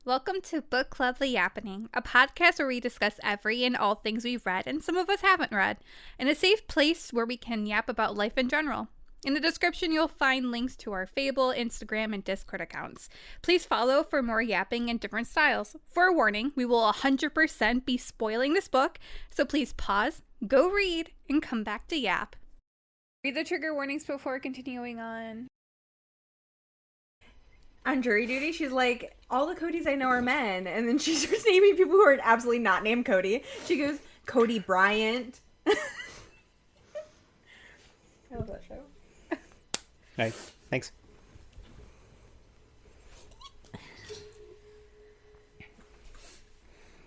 Welcome to Book Club The Yappening, a podcast where we discuss every and all things we've read and some of us haven't read, in a safe place where we can yap about life in general. In the description, you'll find links to our Fable, Instagram, and Discord accounts. Please follow for more yapping in different styles. For a warning, we will 100% be spoiling this book, so please pause, go read, and come back to yap. Read the trigger warnings before continuing on. On jury duty, she's like, all the Codys I know are men. And then she starts naming people who are absolutely not named Cody. She goes, Cody Bryant. I love that show. All right, thanks.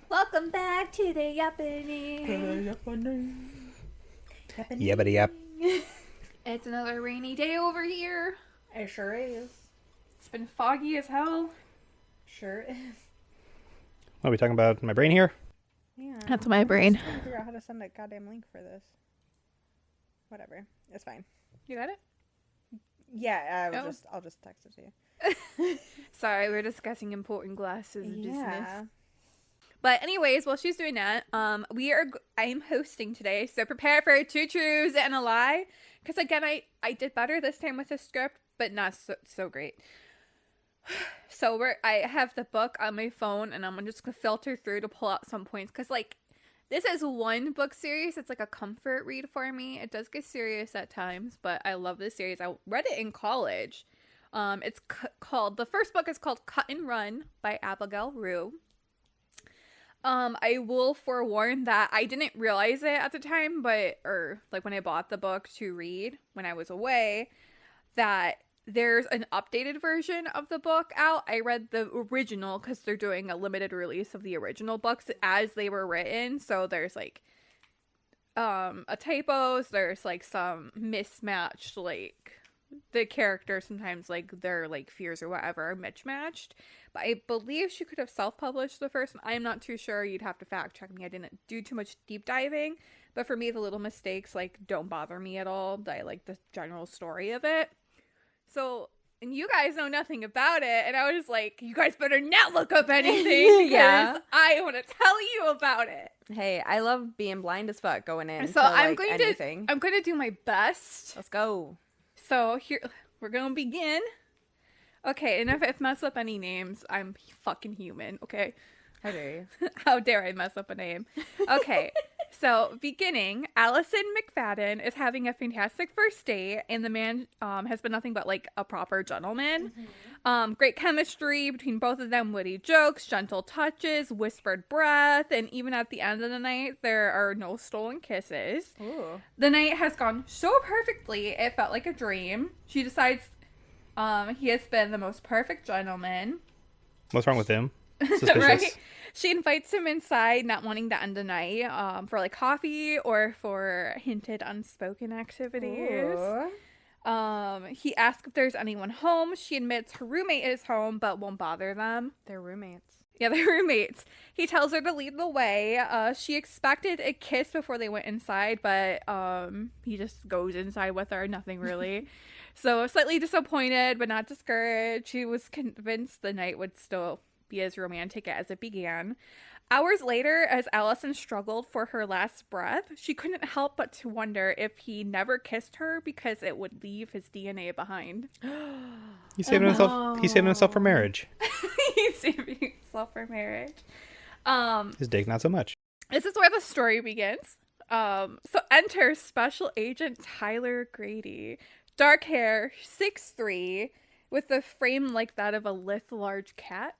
Welcome back to the Yappening. Yabbity yap. It's another rainy day over here. It sure is. It's been foggy as hell. Sure is. What are we talking about? My brain here? Yeah. That's my brain. I'm trying to figure out how to send a goddamn link for this. Whatever. It's fine. You got it? Yeah, I'll just text it to you. Sorry, we're discussing important glasses of business. Yeah. But anyways, while she's doing that, I'm hosting today, so prepare for 2 truths and a lie. Because again, I did better this time with the script, but not so great. So I have the book on my phone, and I'm just gonna filter through to pull out some points. Because this is one book series. It's like a comfort read for me. It does get serious at times, but I love this series. I read it in college. It's called, the first book is called Cut and Run by Abigail Roux. I will forewarn that I didn't realize it at the time, when I bought the book to read when I was away, that there's an updated version of the book out. I read the original because they're doing a limited release of the original books as they were written. So there's a typos, there's some mismatched, the characters sometimes their fears or whatever are mismatched. But I believe she could have self-published the first one. I'm not too sure. You'd have to fact check me. I didn't do too much deep diving. But for me, the little mistakes don't bother me at all. I like the general story of it. So, and you guys know nothing about it. And I was just like, you guys better not look up anything because Yeah. I want to tell you about it. Hey, I love being blind as fuck going in. So I'm going to do my best. Let's go. So here, we're going to begin. Okay, and if I mess up any names, I'm fucking human, okay? How dare you? How dare I mess up a name? Okay, so beginning, Allison McFadden is having a fantastic first date, and the man has been nothing but a proper gentleman. Mm-hmm. Great chemistry between both of them, witty jokes, gentle touches, whispered breath, and even at the end of the night, there are no stolen kisses. Ooh. The night has gone so perfectly, it felt like a dream. She decides he has been the most perfect gentleman. What's wrong with him? Suspicious. Right? She invites him inside, not wanting to end the night for coffee or for hinted unspoken activities. He asks if there's anyone home. She admits her roommate is home, but won't bother them. They're roommates. Yeah, they're roommates. He tells her to lead the way. She expected a kiss before they went inside, but he just goes inside with her. Nothing really. So slightly disappointed, but not discouraged. She was convinced the night would still be as romantic as it began. Hours later, as Allison struggled for her last breath, she couldn't help but to wonder if he never kissed her because it would leave his DNA behind. He's saving himself. He's saving himself for marriage. He's saving himself for marriage. His dick, not so much. This is where the story begins. So enter Special Agent Tyler Grady. Dark hair, 6'3", with a frame like that of a lithe large cat.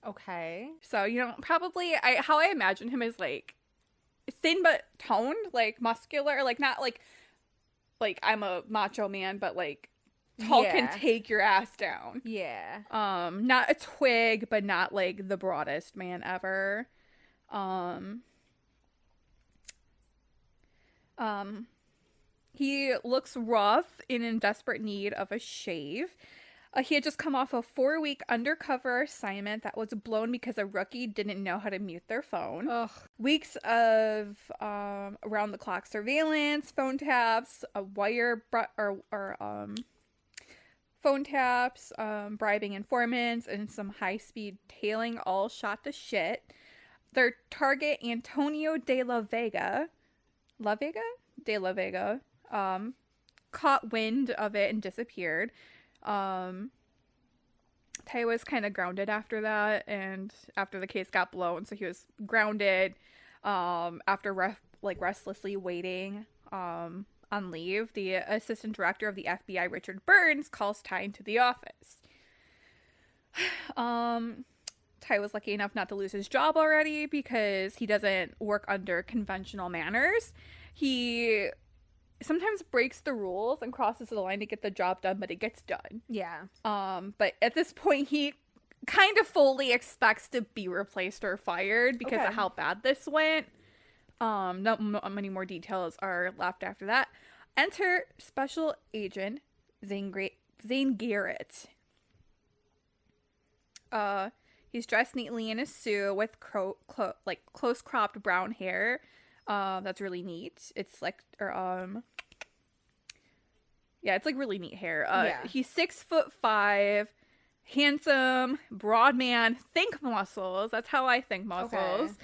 Okay. So, probably how I imagine him is thin but toned, muscular, not I'm a macho man, but tall can take your ass down. Yeah. Not a twig, but not the broadest man ever. He looks rough and in desperate need of a shave. He had just come off a 4-week undercover assignment that was blown because a rookie didn't know how to mute their phone. Ugh. Weeks of around-the-clock surveillance, phone taps, a wire phone taps, bribing informants, and some high-speed tailing all shot to shit. Their target, Antonio de la Vega, caught wind of it and disappeared. Ty was kind of grounded after that, and after the case got blown, so he was grounded after restlessly waiting on leave. The assistant director of the FBI, Richard Burns, calls Ty into the office. Ty was lucky enough not to lose his job already because he doesn't work under conventional manners. He sometimes breaks the rules and crosses the line to get the job done, but it gets done. Yeah. But at this point, he kind of fully expects to be replaced or fired because of how bad this went. Not many more details are left after that. Enter Special Agent Zane Garrett. He's dressed neatly in a suit with close cropped brown hair. That's really neat. It's like, it's like really neat hair. He's 6'5", handsome, broad man. Think muscles. That's how I think muscles.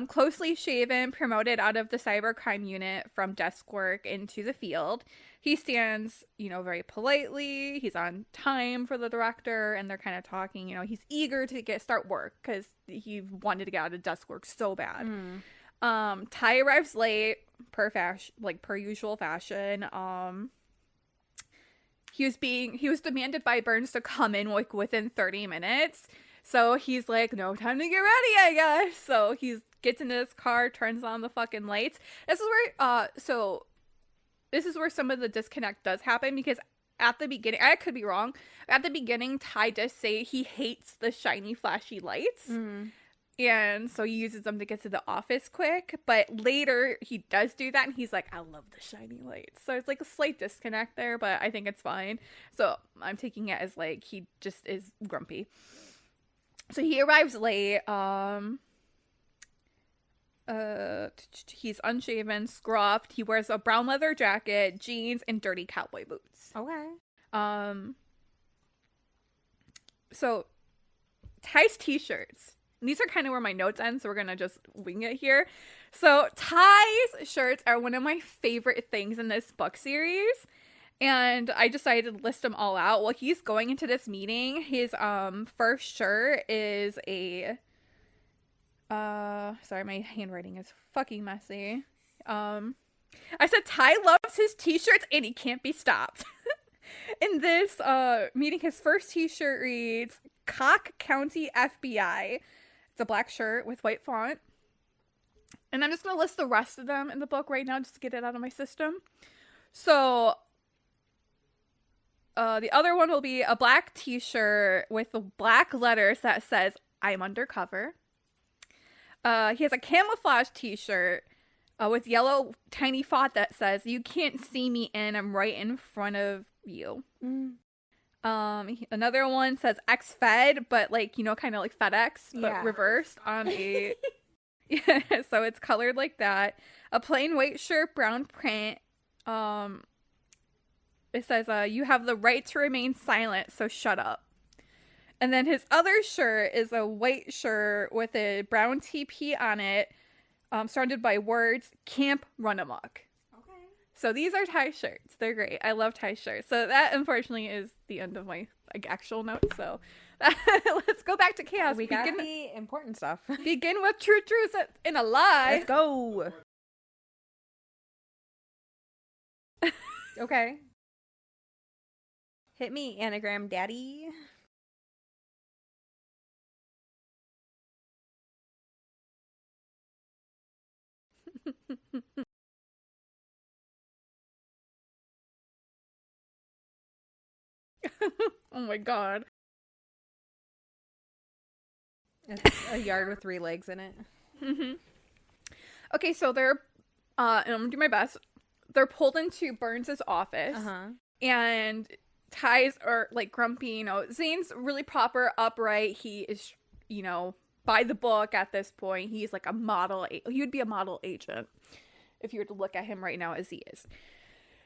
Closely shaven, promoted out of the cybercrime unit from desk work into the field. He stands, very politely. He's on time for the director, and they're kind of talking. He's eager to start work because he wanted to get out of desk work so bad. Ty arrives late, per usual fashion. He was demanded by Burns to come in within 30 minutes. So he's like, no time to get ready, I guess. So he gets into his car, turns on the fucking lights. This is where some of the disconnect does happen, because at the beginning, I could be wrong, at the beginning, Ty does say he hates the shiny, flashy lights. And so he uses them to get to the office quick. But later, he does do that, and he's like, I love the shiny lights. So it's like a slight disconnect there, but I think it's fine. So I'm taking it as like he just is grumpy. So he arrives late. He's unshaven, scruffed. He wears a brown leather jacket, jeans, and dirty cowboy boots. Okay. So Ty's t-shirts. These are kind of where my notes end, so we're gonna just wing it here. So Ty's shirts are one of my favorite things in this book series, and I decided to list them all out. Well, he's going into this meeting. His first shirt is a sorry, my handwriting is fucking messy. I said Ty loves his t-shirts and he can't be stopped. In this meeting, his first t-shirt reads Cock County FBI. It's a black shirt with white font. And I'm just going to list the rest of them in the book right now just to get it out of my system. So the other one will be a black t-shirt with the black letters that says I'm undercover. He has a camouflage t-shirt with yellow tiny font that says you can't see me and I'm right in front of you. Another one says X-Fed, but kind of like FedEx, but reversed on a so it's colored like that. A plain white shirt, brown print. It says you have the right to remain silent, so shut up. And then his other shirt is a white shirt with a brown TP on it, surrounded by words, Camp Run Amok. Okay. So these are Ty shirts. They're great. I love Ty shirts. So that, unfortunately, is the end of my actual notes. So let's go back to chaos. We got the important stuff. Begin with true truths in a lie. Let's go. Okay. Hit me, anagram daddy. Oh my god. A yard with 3 legs in it. Okay, so they're and I'm gonna do my best. They're pulled into Burns's office, and Ty's are grumpy. Zane's really proper, upright. He is, by the book at this point. He's like a model. He would be a model agent if you were to look at him right now as he is.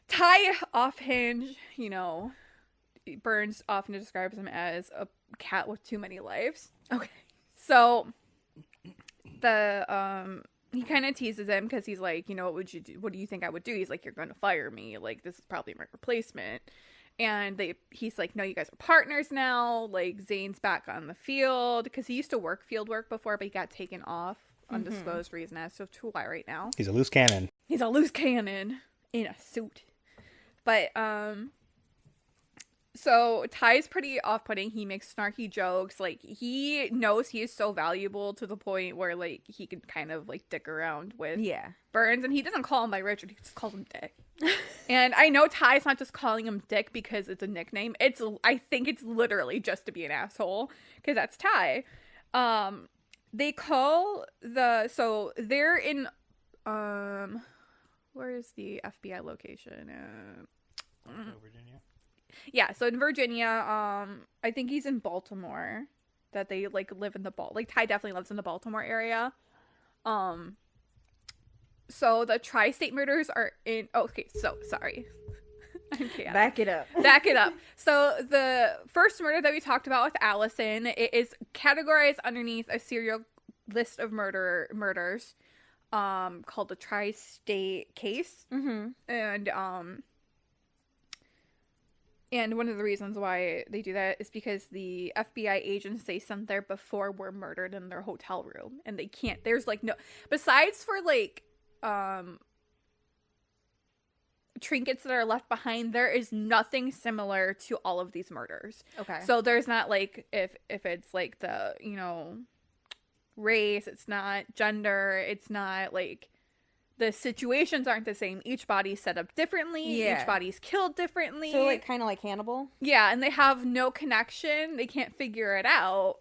Ty, off hinge, Burns often describes him as a cat with too many lives. Okay. So he kind of teases him because he's like, you know, what would you do? What do you think I would do? He's like, you're going to fire me. Like, this is probably my replacement. And he's like, no, you guys are partners now. Like, Zane's back on the field because he used to work field work before, but he got taken off undisclosed reason as to why right now. He's a loose cannon. He's a loose cannon in a suit. But so Ty's pretty off-putting. He makes snarky jokes. Like, he knows he is so valuable to the point where, like, he can kind of, like, dick around with Burns. And he doesn't call him by Richard. He just calls him Dick. And I know Ty's not just calling him Dick because it's a nickname. I think it's literally just to be an asshole. Because that's Ty. They call so they're in, where is the FBI location? Virginia. Yeah, so in Virginia, I think he's in Baltimore. That they like live in like Ty definitely lives in the Baltimore area. So the tri-state murders are in. Oh, okay, so sorry. Back it up. So the first murder that we talked about with Allison, it is categorized underneath a serial list of murders, called the tri-state case, and one of the reasons why they do that is because the FBI agents they sent there before were murdered in their hotel room, and they can't. There's like no besides for like trinkets that are left behind, there is nothing similar to all of these murders. Okay. So there's not like if it's like the, you know, race, it's not gender, it's not like the situations aren't the same. Each body's set up differently. Yeah. Each body's killed differently. So like kind of like Hannibal. Yeah, and they have no connection. They can't figure it out.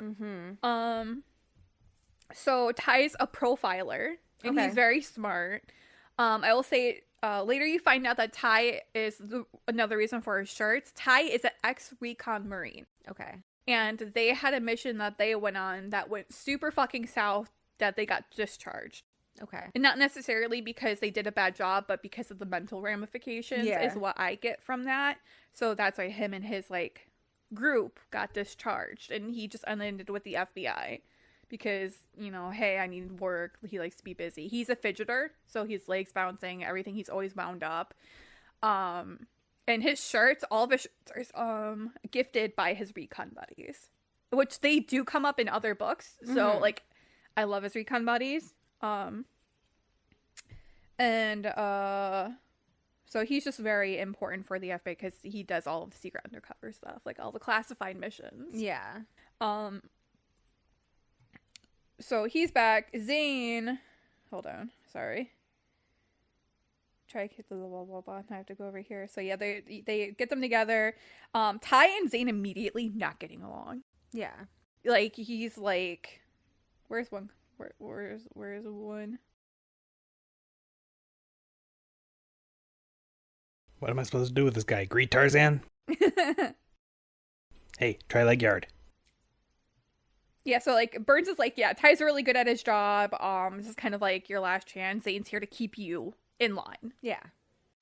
So Ty's a profiler, and he's very smart. I will say later you find out that Ty is another reason for his shirts. Ty is an ex-recon Marine. Okay. And they had a mission that they went on that went super fucking south that they got discharged. Okay. And not necessarily because they did a bad job, but because of the mental ramifications is what I get from that. So that's why him and his, like, group got discharged. And he just ended with the FBI. Because, you know, hey, I need work. He likes to be busy. He's a fidgeter. So his legs bouncing, everything. He's always wound up. And his shirts, all of his shirts are gifted by his recon buddies. Which they do come up in other books. So, like, I love his recon buddies. So he's just very important for the FBI because he does all of the secret undercover stuff, like all the classified missions. Yeah. So he's back. Zane, hold on, sorry. Try to get the blah blah blah. I have to go over here. So yeah, they get them together. Ty and Zane immediately not getting along. Yeah. Like he's like, where's one? Where's one? What am I supposed to do with this guy? Greet Tarzan? Hey, try leg yard. Yeah, so like Burns is like, yeah, Ty's really good at his job. This is kind of like your last chance. Zane's here to keep you in line. Yeah.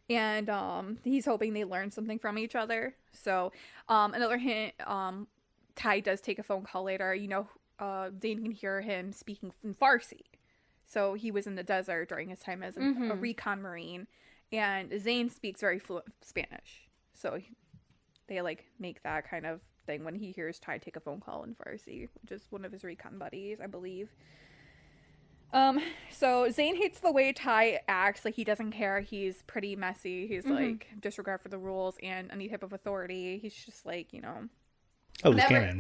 And he's hoping they learn something from each other. So another hint, Ty does take a phone call later. You know, Zane can hear him speaking in Farsi. So he was in the desert during his time as a recon Marine. And Zane speaks very fluent Spanish. So they like make that kind of thing when he hears Ty take a phone call in Farsi, which is one of his recon buddies, I believe. So Zane hates the way Ty acts. Like, he doesn't care. He's pretty messy. He's like disregard for the rules and any type of authority. He's just like, you know, A loose cannon.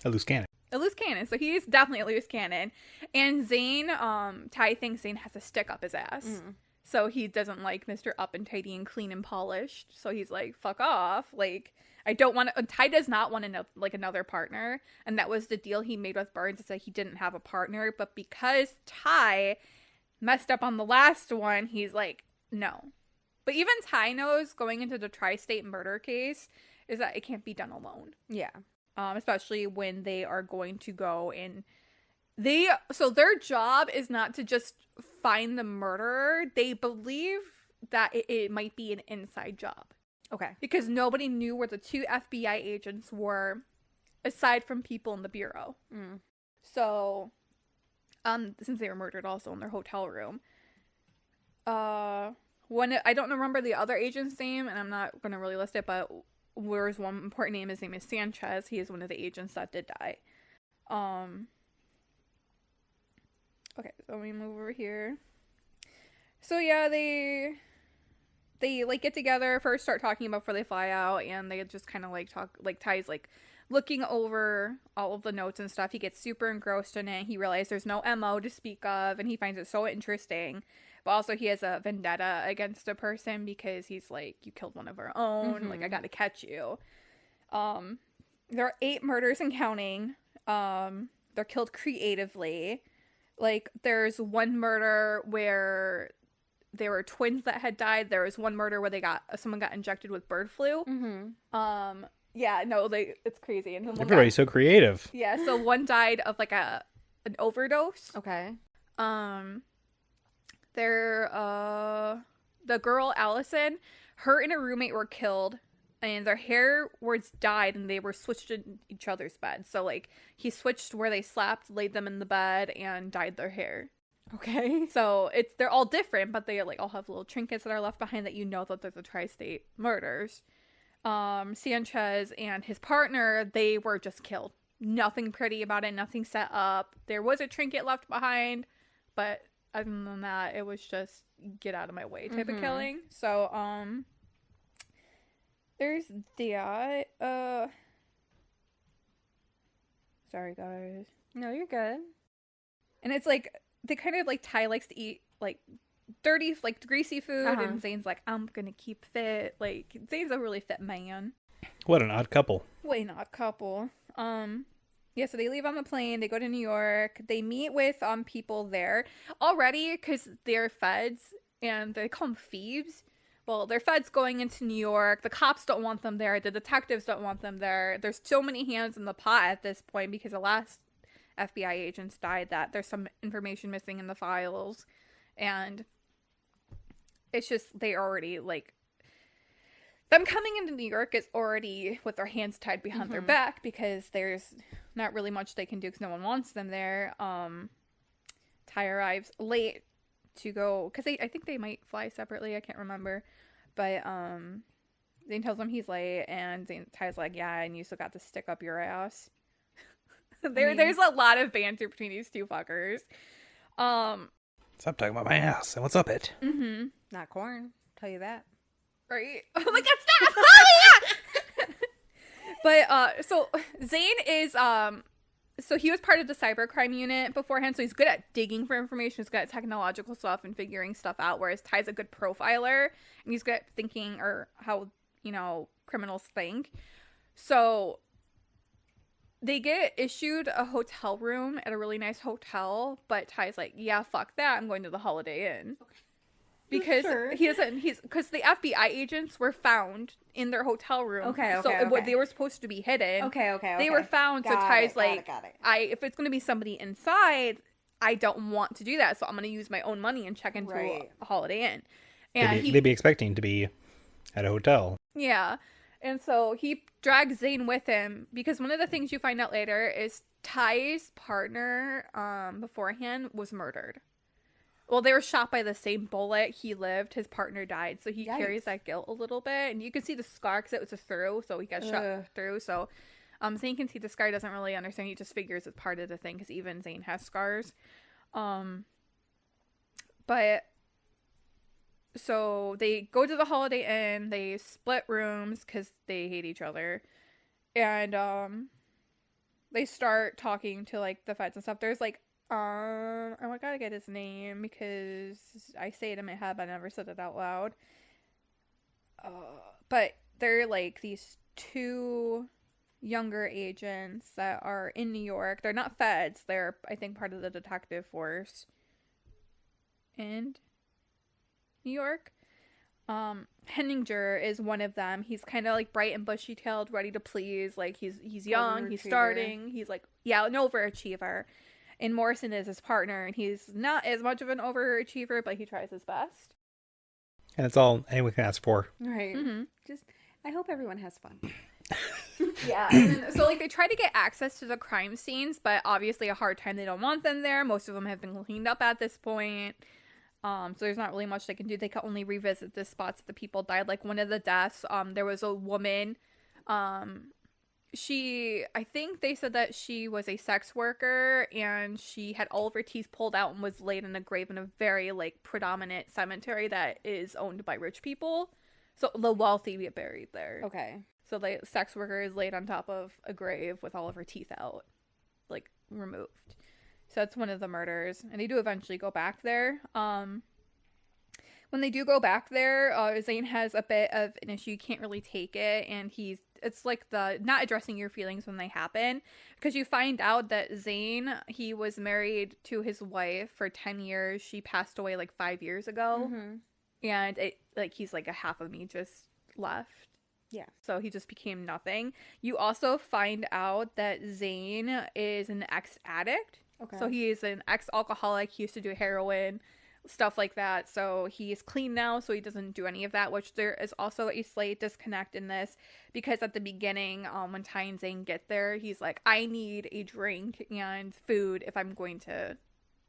A loose cannon. A loose cannon. So he's definitely a loose cannon. And Zane, Ty thinks Zane has a stick up his ass. So he doesn't like Mr. Up and Tidy and Clean and Polished. So he's like, fuck off. Like, I don't want to. Ty does not want to like another partner, and that was the deal he made with Burns. Is that he didn't have a partner, but because Ty messed up on the last one, he's like, no. But even Ty knows going into the tri-state murder case is that it can't be done alone. Yeah. Especially when they are going to go and so their job is not to just find the murderer. They believe that it might be an inside job. Okay. because nobody knew where the 2 FBI agents were aside from people in the bureau. So since they were murdered also in their hotel room, one, I don't remember the other agent's name, and I'm not going to really list it, but there's one important name. His name is Sanchez. He is one of the agents that did die. Okay, so let me move over here. So yeah, they like get together, first start talking about before they fly out, and they just kind of like talk, like Ty's like looking over all of the notes and stuff. He gets super engrossed in it. He realizes there's no MO to speak of, and he finds it so interesting. But also he has a vendetta against a person because he's like, you killed one of our own. Like, I gotta catch you. There are 8 murders and counting. They're killed creatively. Like, there's one murder where there were twins that had died. There was one murder where someone got injected with bird flu. Yeah, no, it's crazy. And Everybody's so creative. Yeah, so one died of like an overdose. Okay. The girl Allison, her and her roommate were killed, and their hair was dyed, and they were switched in each other's bed. So like he switched where they slept, laid them in the bed, and dyed their hair. Okay. So they're all different, but they like all have little trinkets that are left behind that you know that they're the tri-state murders. Sanchez and his partner, they were just killed. Nothing pretty about it, nothing set up. There was a trinket left behind, but other than that, it was just get out of my way type of killing. So, there's that. Sorry guys. No, you're good. And it's like, they kind of like, Ty likes to eat like dirty, like greasy food, and Zane's like, I'm gonna keep fit. Like, Zane's a really fit man. What an odd couple. Way not couple. Yeah, so they leave on the plane, they go to New York, they meet with people there already, because they're feds, and they call them thieves. Well, they're feds going into New York, the cops don't want them there, the detectives don't want them there. There's so many hands in the pot at this point, because the last FBI agents died, that there's some information missing in the files, and it's just, they already, like, them coming into New York is already with their hands tied behind their back, because there's not really much they can do because no one wants them there. Ty arrives late to go, because I think they might fly separately, I can't remember, but Zane tells him he's late, and Ty's like, yeah, and you still got to stick up your ass. There's a lot of banter between these two fuckers. Stop talking about my ass and what's up it. Not corn, tell you that. Right? Oh my god, stop! Oh my god! But, so, Zane is, so he was part of the cybercrime unit beforehand, so he's good at digging for information, he's good at technological stuff and figuring stuff out, whereas Ty's a good profiler, and he's good at thinking, or how, you know, criminals think. So, they get issued a hotel room at a really nice hotel, but Ty's like, yeah, fuck that, I'm going to the Holiday Inn. Because because the FBI agents were found in their hotel room. They were supposed to be hidden. They were found. So Ty's like, if it's going to be somebody inside, I don't want to do that. So I'm going to use my own money and check into a Holiday Inn. And they'd be expecting to be at a hotel. Yeah. And so he drags Zane with him, because one of the things you find out later is Ty's partner beforehand was murdered. Well, they were shot by the same bullet. He lived. His partner died. So he carries that guilt a little bit. And you can see the scar because it was a through. So he got shot through. So Zane can see the scar. Doesn't really understand. He just figures it's part of the thing, because even Zane has scars. But so they go to the Holiday Inn. They split rooms because they hate each other. And they start talking to like the feds and stuff. There's like, I gotta get his name because I say it in my head, but I never said it out loud. But they're like these 2 younger agents that are in New York. They're not feds. They're, I think, part of the detective force in New York. Henninger is one of them. He's kind of like bright and bushy-tailed, ready to please. Like he's young, he's starting. He's like, yeah, an overachiever. And Morrison is his partner, and he's not as much of an overachiever, but he tries his best. And it's all anyone can ask for. Right. I hope everyone has fun. Yeah. And then, so, like, they try to get access to the crime scenes, but obviously a hard time. They don't want them there. Most of them have been cleaned up at this point. So there's not really much they can do. They can only revisit the spots that the people died. Like, one of the deaths, there was a woman, I think they said that she was a sex worker, and she had all of her teeth pulled out and was laid in a grave in a very, like, predominant cemetery that is owned by rich people. So the wealthy get buried there. Okay. So the sex worker is laid on top of a grave with all of her teeth out, like, removed. So that's one of the murders. And they do eventually go back there. When they do go back there, Zane has a bit of an issue. He can't really take it. And it's like the not addressing your feelings when they happen. Because you find out that Zane, he was married to his wife for 10 years. She passed away like 5 years ago. Mm-hmm. And he's like a half of me just left. Yeah. So he just became nothing. You also find out that Zane is an ex-addict. Okay. So he is an ex-alcoholic. He used to do heroin, stuff like that. So he is clean now, so he doesn't do any of that, which there is also a slight disconnect in this, because at the beginning, when Ty and Zane get there, he's like, I need a drink and food if I'm going to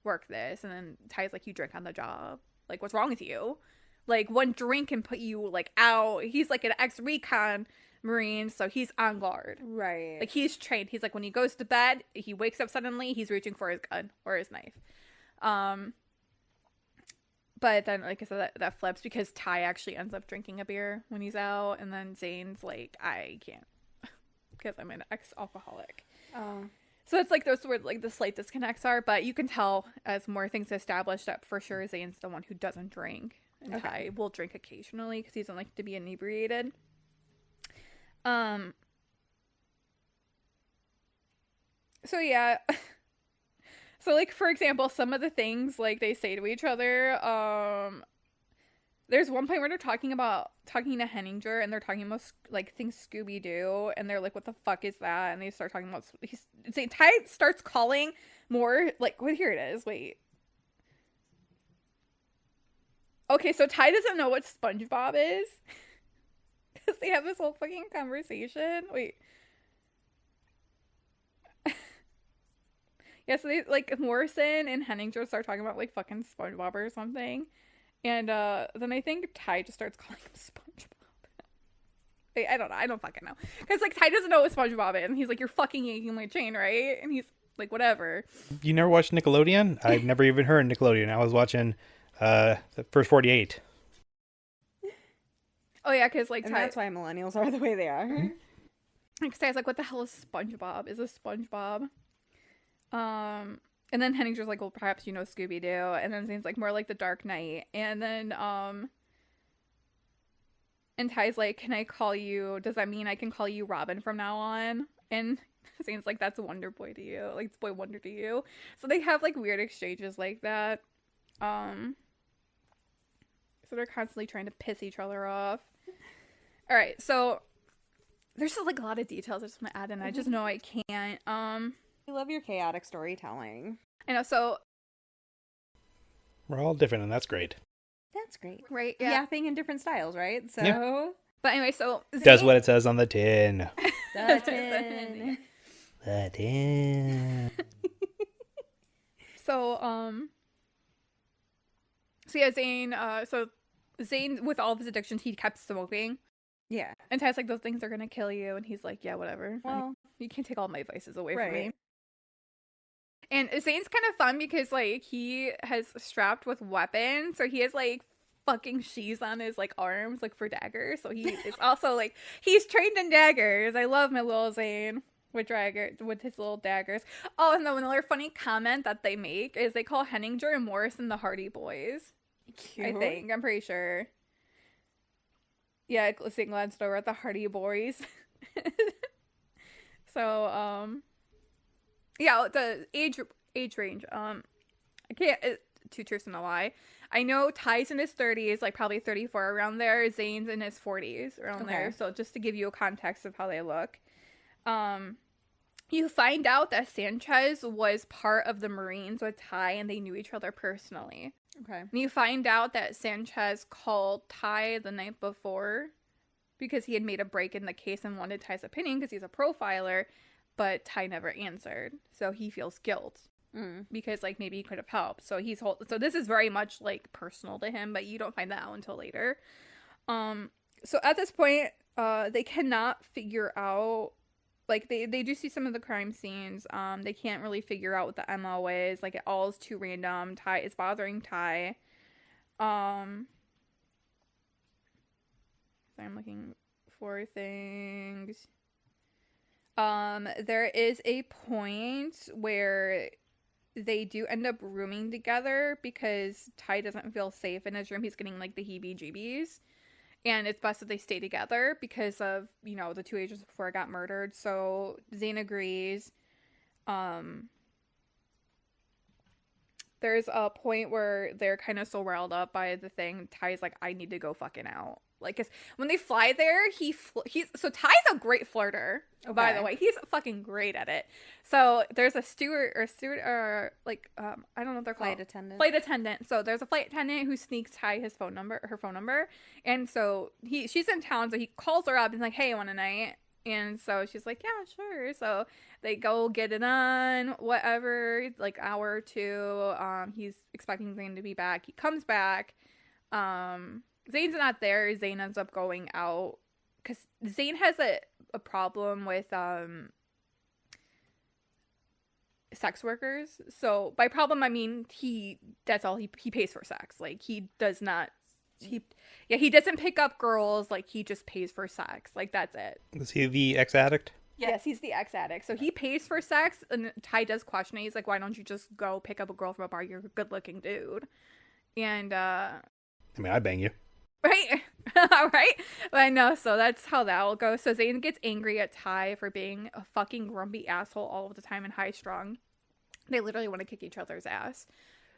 work this. And then Ty's like, you drink on the job. Like, what's wrong with you? Like, one drink can put you, like, out. He's, like, an ex-recon Marine, so he's on guard. Right. Like, he's trained. He's, like, when he goes to bed, he wakes up suddenly, he's reaching for his gun or his knife. But then, like I said, that flips because Ty actually ends up drinking a beer when he's out, and then Zane's like, I can't, because I'm an ex-alcoholic. Oh. So it's like those where like the slight disconnects are, but you can tell as more things establish that for sure Zane's the one who doesn't drink. And Ty will drink occasionally because he doesn't like to be inebriated. So yeah. So like, for example, some of the things like they say to each other, there's one point where they're talking to Henninger, and they're talking about like things Scooby-Doo, and they're like, what the fuck is that? And they start talking about Ty starts calling more like, well, here it is, wait. Okay, so Ty doesn't know what SpongeBob is. Because they have this whole fucking conversation. Wait. Yeah, so they, like, Morrison and Henninger start talking about, like, fucking SpongeBob or something. And then I think Ty just starts calling him SpongeBob. Wait, I don't know. I don't fucking know. Because, like, Ty doesn't know what SpongeBob is. And he's like, you're fucking yanking my chain, right? And he's like, whatever. You never watched Nickelodeon? I've never even heard of Nickelodeon. I was watching the first 48. Oh, yeah, because, like, and Ty... that's why millennials are the way they are. Because Ty's like, what the hell is SpongeBob? Is this SpongeBob? And then Henninger's like, well, perhaps you know Scooby-Doo. And then Zane's like, more like the Dark Knight. And then, and Ty's like, can I call you, does that mean I can call you Robin from now on? And Zane's like, that's Wonder Boy to you. Like, it's Boy Wonder to you. So they have, like, weird exchanges like that. So they're constantly trying to piss each other off. All right, so there's just, like, a lot of details I just want to add in. I just know I can't. I love your chaotic storytelling. I know, so... We're all different, and that's great. That's great. Right, yeah. Yapping in different styles, right? So... Yeah. But anyway, so... Does what it says on the tin. The tin. The tin. So, so yeah, Zane, Zane, with all of his addictions, he kept smoking. Yeah. And Ty's like, those things are gonna kill you. And he's like, yeah, whatever. Well... You can't take all my vices away right. from me. And Zane's kind of fun because, like, he has strapped with weapons. So he has, like, fucking sheaths on his, like, arms, like, for daggers. So he is also, like, he's trained in daggers. I love my little Zane with his little daggers. Oh, and then another funny comment that they make is they call Henninger and Morrison the Hardy Boys. Cute. I think. I'm pretty sure. Yeah, St. Glad's Door at the Hardy Boys. So, yeah, the age range, I can't, two truths and a lie. I know Ty's in his 30s, like probably 34 around there. Zane's in his 40s around there. So just to give you a context of how they look. You find out that Sanchez was part of the Marines with Ty and they knew each other personally. Okay. And you find out that Sanchez called Ty the night before because he had made a break in the case and wanted Ty's opinion because he's a profiler, but Ty never answered. So he feels guilt because like maybe he could have helped. So so this is very much like personal to him, but you don't find that out until later. So at this point, they cannot figure out, like they do see some of the crime scenes. They can't really figure out what the MO is. Like it all is too random. Ty is bothering Ty. I'm looking for things. There is a point where they do end up rooming together because Ty doesn't feel safe in his room. He's getting like the heebie-jeebies. And it's best that they stay together because of, you know, the 2 agents before I got murdered. So Zane agrees. There's a point where they're kind of so riled up by the thing. Ty's like, I need to go fucking out. Like, 'cause when they fly there, so Ty's a great flirter, by the way. He's fucking great at it. So there's a I don't know what they're called. Flight attendant. So there's a flight attendant who sneaks Ty her phone number. And so she's in town, so he calls her up and is like, hey, want a night? And so she's like, yeah, sure. So they go get it on, whatever, like hour or two. He's expecting Zane to be back. He comes back. Zane's not there. Zane ends up going out because Zane has a problem with sex workers. So by problem, I mean he pays for sex. Like he doesn't pick up girls. Like he just pays for sex. Like that's it. Is he the ex-addict? Yes, he's the ex-addict. So he pays for sex, and Ty does question it. He's like, why don't you just go pick up a girl from a bar? You're a good-looking dude. And I mean, I'd bang you. Right? All right. But I know, so that's how that will go. So Zane gets angry at Ty for being a fucking grumpy asshole all of the time and high-strung. They literally want to kick each other's ass.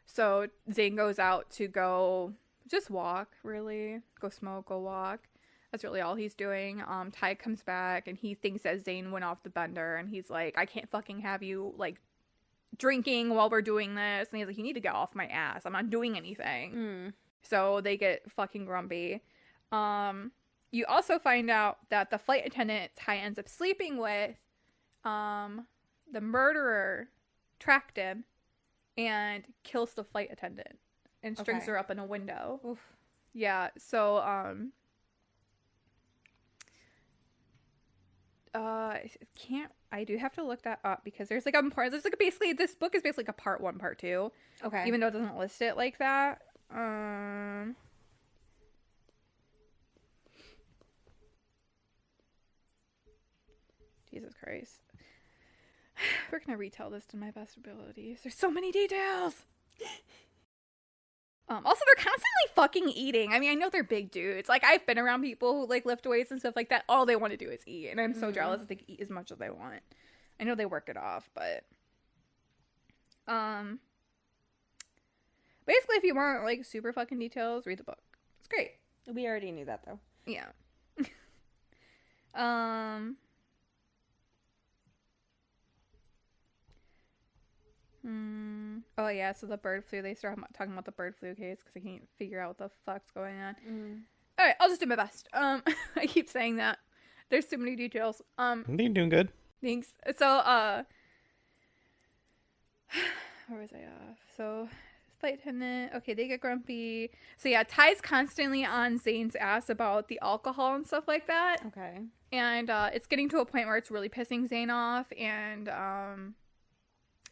So Zane goes out to go just walk, really. Go smoke, go walk. That's really all he's doing. Ty comes back, and he thinks that Zane went off the bender, and he's like, I can't fucking have you, like, drinking while we're doing this. And he's like, you need to get off my ass. I'm not doing anything. So they get fucking grumpy. You also find out that the flight attendant Ty ends up sleeping with, the murderer tracked him and kills the flight attendant and strings her up in a window. Oof. Yeah, so, I do have to look that up because there's like basically, this book is basically like a part 1, part 2. Okay. Even though it doesn't list it like that. Jesus Christ. We're gonna retell this to my best abilities. There's so many details. Also, they're constantly fucking eating. I mean, I know they're big dudes. Like, I've been around people who, like, lift weights and stuff like that. All they want to do is eat. And I'm so jealous that they can eat as much as they want. I know they work it off, but... Basically, if you want, like, super fucking details, read the book. It's great. We already knew that, though. Yeah. Oh, yeah, so the bird flu. They start talking about the bird flu case because they can't figure out what the fuck's going on. All right, I'll just do my best. I keep saying that. There's too many details. You're doing good. Thanks. So, where was I off? So, flight attendant. Okay, they get grumpy. So, yeah, Ty's constantly on Zane's ass about the alcohol and stuff like that. Okay. And it's getting to a point where it's really pissing Zane off. And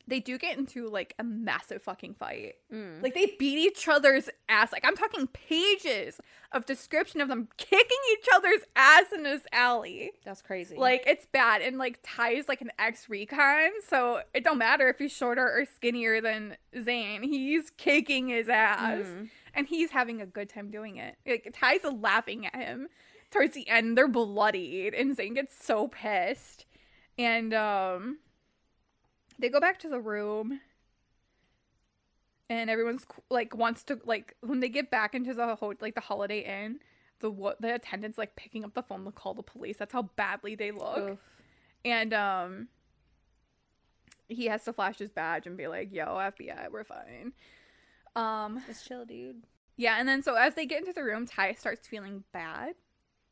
they do get into, like, a massive fucking fight. Like, they beat each other's ass. Like, I'm talking pages of description of them kicking each other's ass in this alley. That's crazy. Like, it's bad. And, like, Ty's, like, an ex-recon, so it don't matter if he's shorter or skinnier than Zane. He's kicking his ass. And he's having a good time doing it. Like, Ty's laughing at him. Towards the end, they're bloodied, and Zane gets so pissed. And, they go back to the room, and everyone's like wants to, like, when they get back into the the Holiday Inn, the attendant's like picking up the phone to call the police. That's how badly they look. Oof. And he has to flash his badge and be like, "Yo, FBI, we're fine." It's chill, dude. Yeah, and then so as they get into the room, Ty starts feeling bad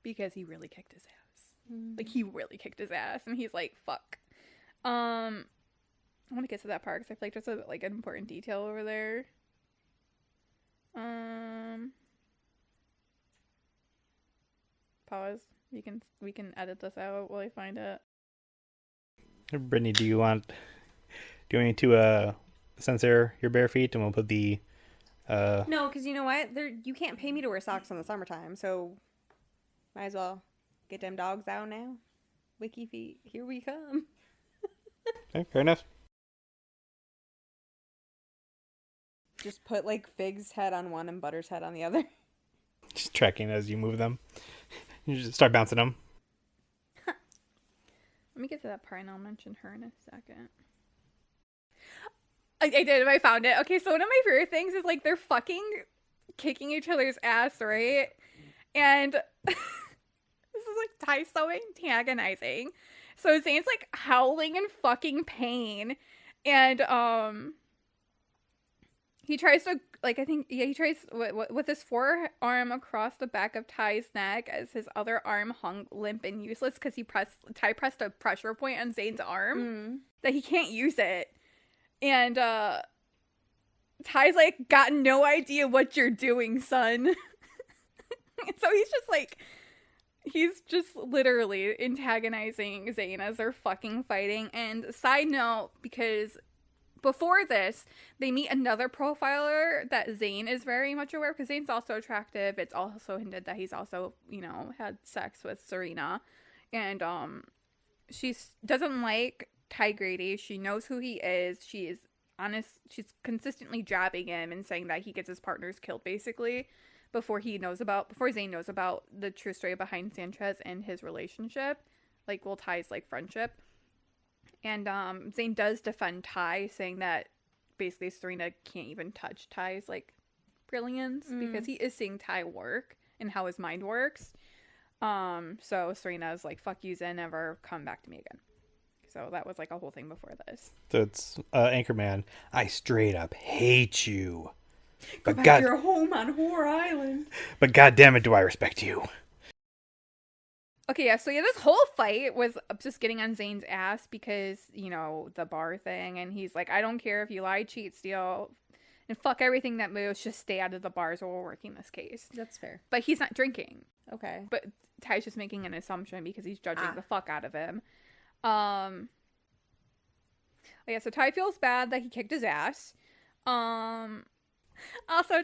because he really kicked his ass. Like, he really kicked his ass, and he's like, fuck. I want to get to that part because I feel like there's like an important detail over there. Pause. We can edit this out while I find it. Brittney, do you want me to censor your bare feet, and we'll put the No, because you know what? You can't pay me to wear socks in the summertime, so might as well get them dogs out now. Wiki feet, here we come. Okay, fair enough. Just put like Fig's head on one and Butter's head on the other. Just tracking as you move them. You just start bouncing them. Let me get to that part and I'll mention her in a second. I did. I found it. Okay, so one of my favorite things is like they're fucking kicking each other's ass, right? And this is like Ty so antagonizing. So Zane's like howling in fucking pain. And he tries to, like, he tries with his forearm across the back of Ty's neck as his other arm hung limp and useless because Ty pressed a pressure point on Zane's arm that he can't use it. And Ty's like, got no idea what you're doing, son. So he's just literally antagonizing Zane as they're fucking fighting. And side note, because before this, they meet another profiler that Zane is very much aware of, because Zane's also attractive. It's also hinted that he's also, had sex with Serena. And she doesn't like Ty Grady. She knows who he is. She is honest. She's consistently jabbing him and saying that he gets his partners killed, basically, before Zane knows about the true story behind Sanchez and his relationship. Like, well, Ty's, like, friendship. And Zane does defend Ty, saying that basically Serena can't even touch Ty's, like, brilliance because he is seeing Ty work and how his mind works. So Serena's like, fuck you, Zen, never come back to me again. So that was like a whole thing before this. So it's Anchorman. I straight up hate you. Go back to your home on Whore Island. But goddamn it, do I respect you. Okay, yeah, so this whole fight was just getting on Zane's ass because, the bar thing, and he's like, I don't care if you lie, cheat, steal, and fuck everything that moves, just stay out of the bars while we're working this case. That's fair. But he's not drinking. Okay. But Ty's just making an assumption because he's judging the fuck out of him. Yeah, so Ty feels bad that he kicked his ass. Also,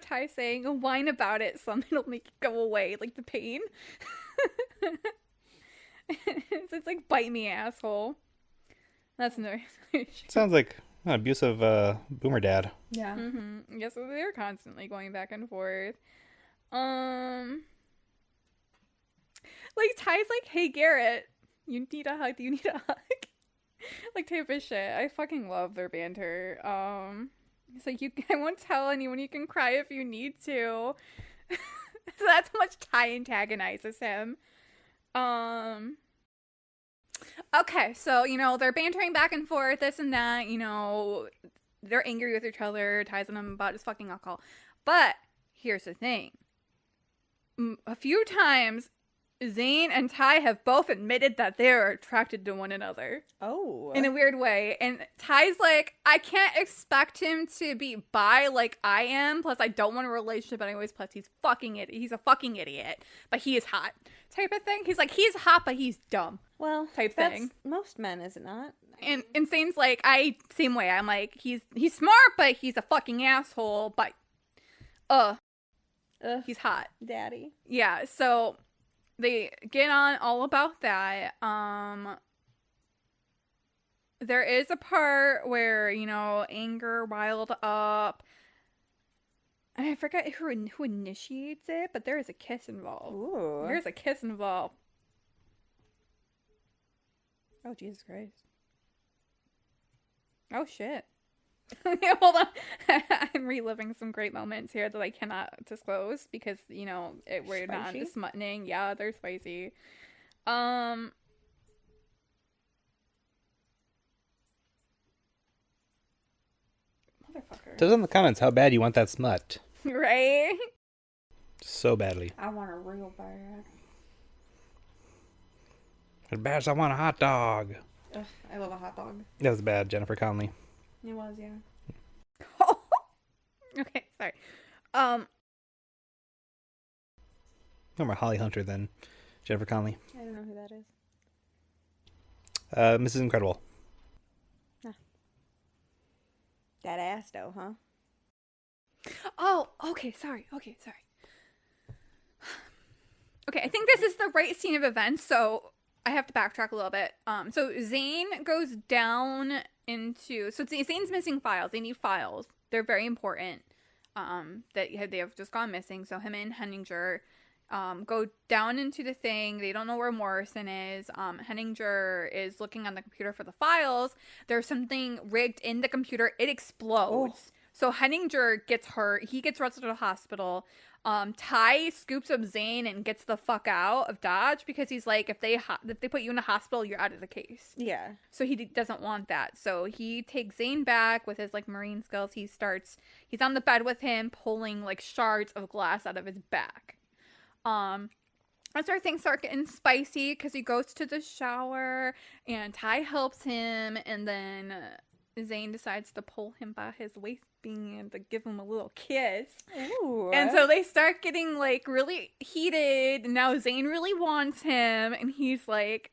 Ty saying, whine about it, son, it'll make it go away, like the pain. It's like, bite me, asshole. That's no. Sounds like an abusive boomer dad. Yeah. Mm-hmm. Yeah, so they're constantly going back and forth. Like, Ty's like, hey, Garrett, you need a hug? Do you need a hug? Like, type of shit. I fucking love their banter. It's like, I won't tell anyone, you can cry if you need to. So that's how much Ty antagonizes him. Okay, so, they're bantering back and forth, this and that, they're angry with each other, Ty's on him about his fucking alcohol. But, here's the thing. A few times, Zane and Ty have both admitted that they're attracted to one another. Oh. In a weird way. And Ty's like, I can't expect him to be bi like I am. Plus, I don't want a relationship anyways. Plus, he's a fucking idiot. But he is hot. Type of thing. He's like, he's hot, but he's dumb. Well, type that's thing. Most men, is it not? And Zane's like, same way. I'm like, he's smart, but he's a fucking asshole. But, he's hot. Daddy. Yeah, so they get on all about that. There is a part where, anger riled up. I forget who initiates it, but there is a kiss involved. Ooh. There's a kiss involved. Oh, Jesus Christ. Oh, shit. Hold on. I'm reliving some great moments here that I cannot disclose because, we're not on the smutting. Yeah, they're spicy. Motherfucker. Tell us in the comments how bad you want that smut. Right? So badly. I want it real bad. As bad as I want a hot dog. Ugh, I love a hot dog. That was bad, Jennifer Connelly. It was, yeah. Okay, sorry. No more Holly Hunter than Jennifer Connelly. I don't know who that is. Mrs. Incredible. Huh. That ass though, huh? Oh, okay, sorry. Okay, I think this is the right scene of events, so I have to backtrack a little bit. So Zane goes down into... So Zane's missing files. They need files. They're very important. They have just gone missing. So him and Henninger go down into the thing. They don't know where Morrison is. Henninger is looking on the computer for the files. There's something rigged in the computer. It explodes. Oh. So Henninger gets hurt. He gets rushed to the hospital. Ty scoops up Zane and gets the fuck out of Dodge because he's like, if they put you in a hospital, you're out of the case. Yeah. So he doesn't want that. So he takes Zane back with his like marine skills. He's on the bed with him, pulling like shards of glass out of his back. That's where things start getting spicy because he goes to the shower and Ty helps him, and then Zane decides to pull him by his waistband to give him a little kiss. Ooh. And so they start getting like really heated. Now Zane really wants him, and he's like,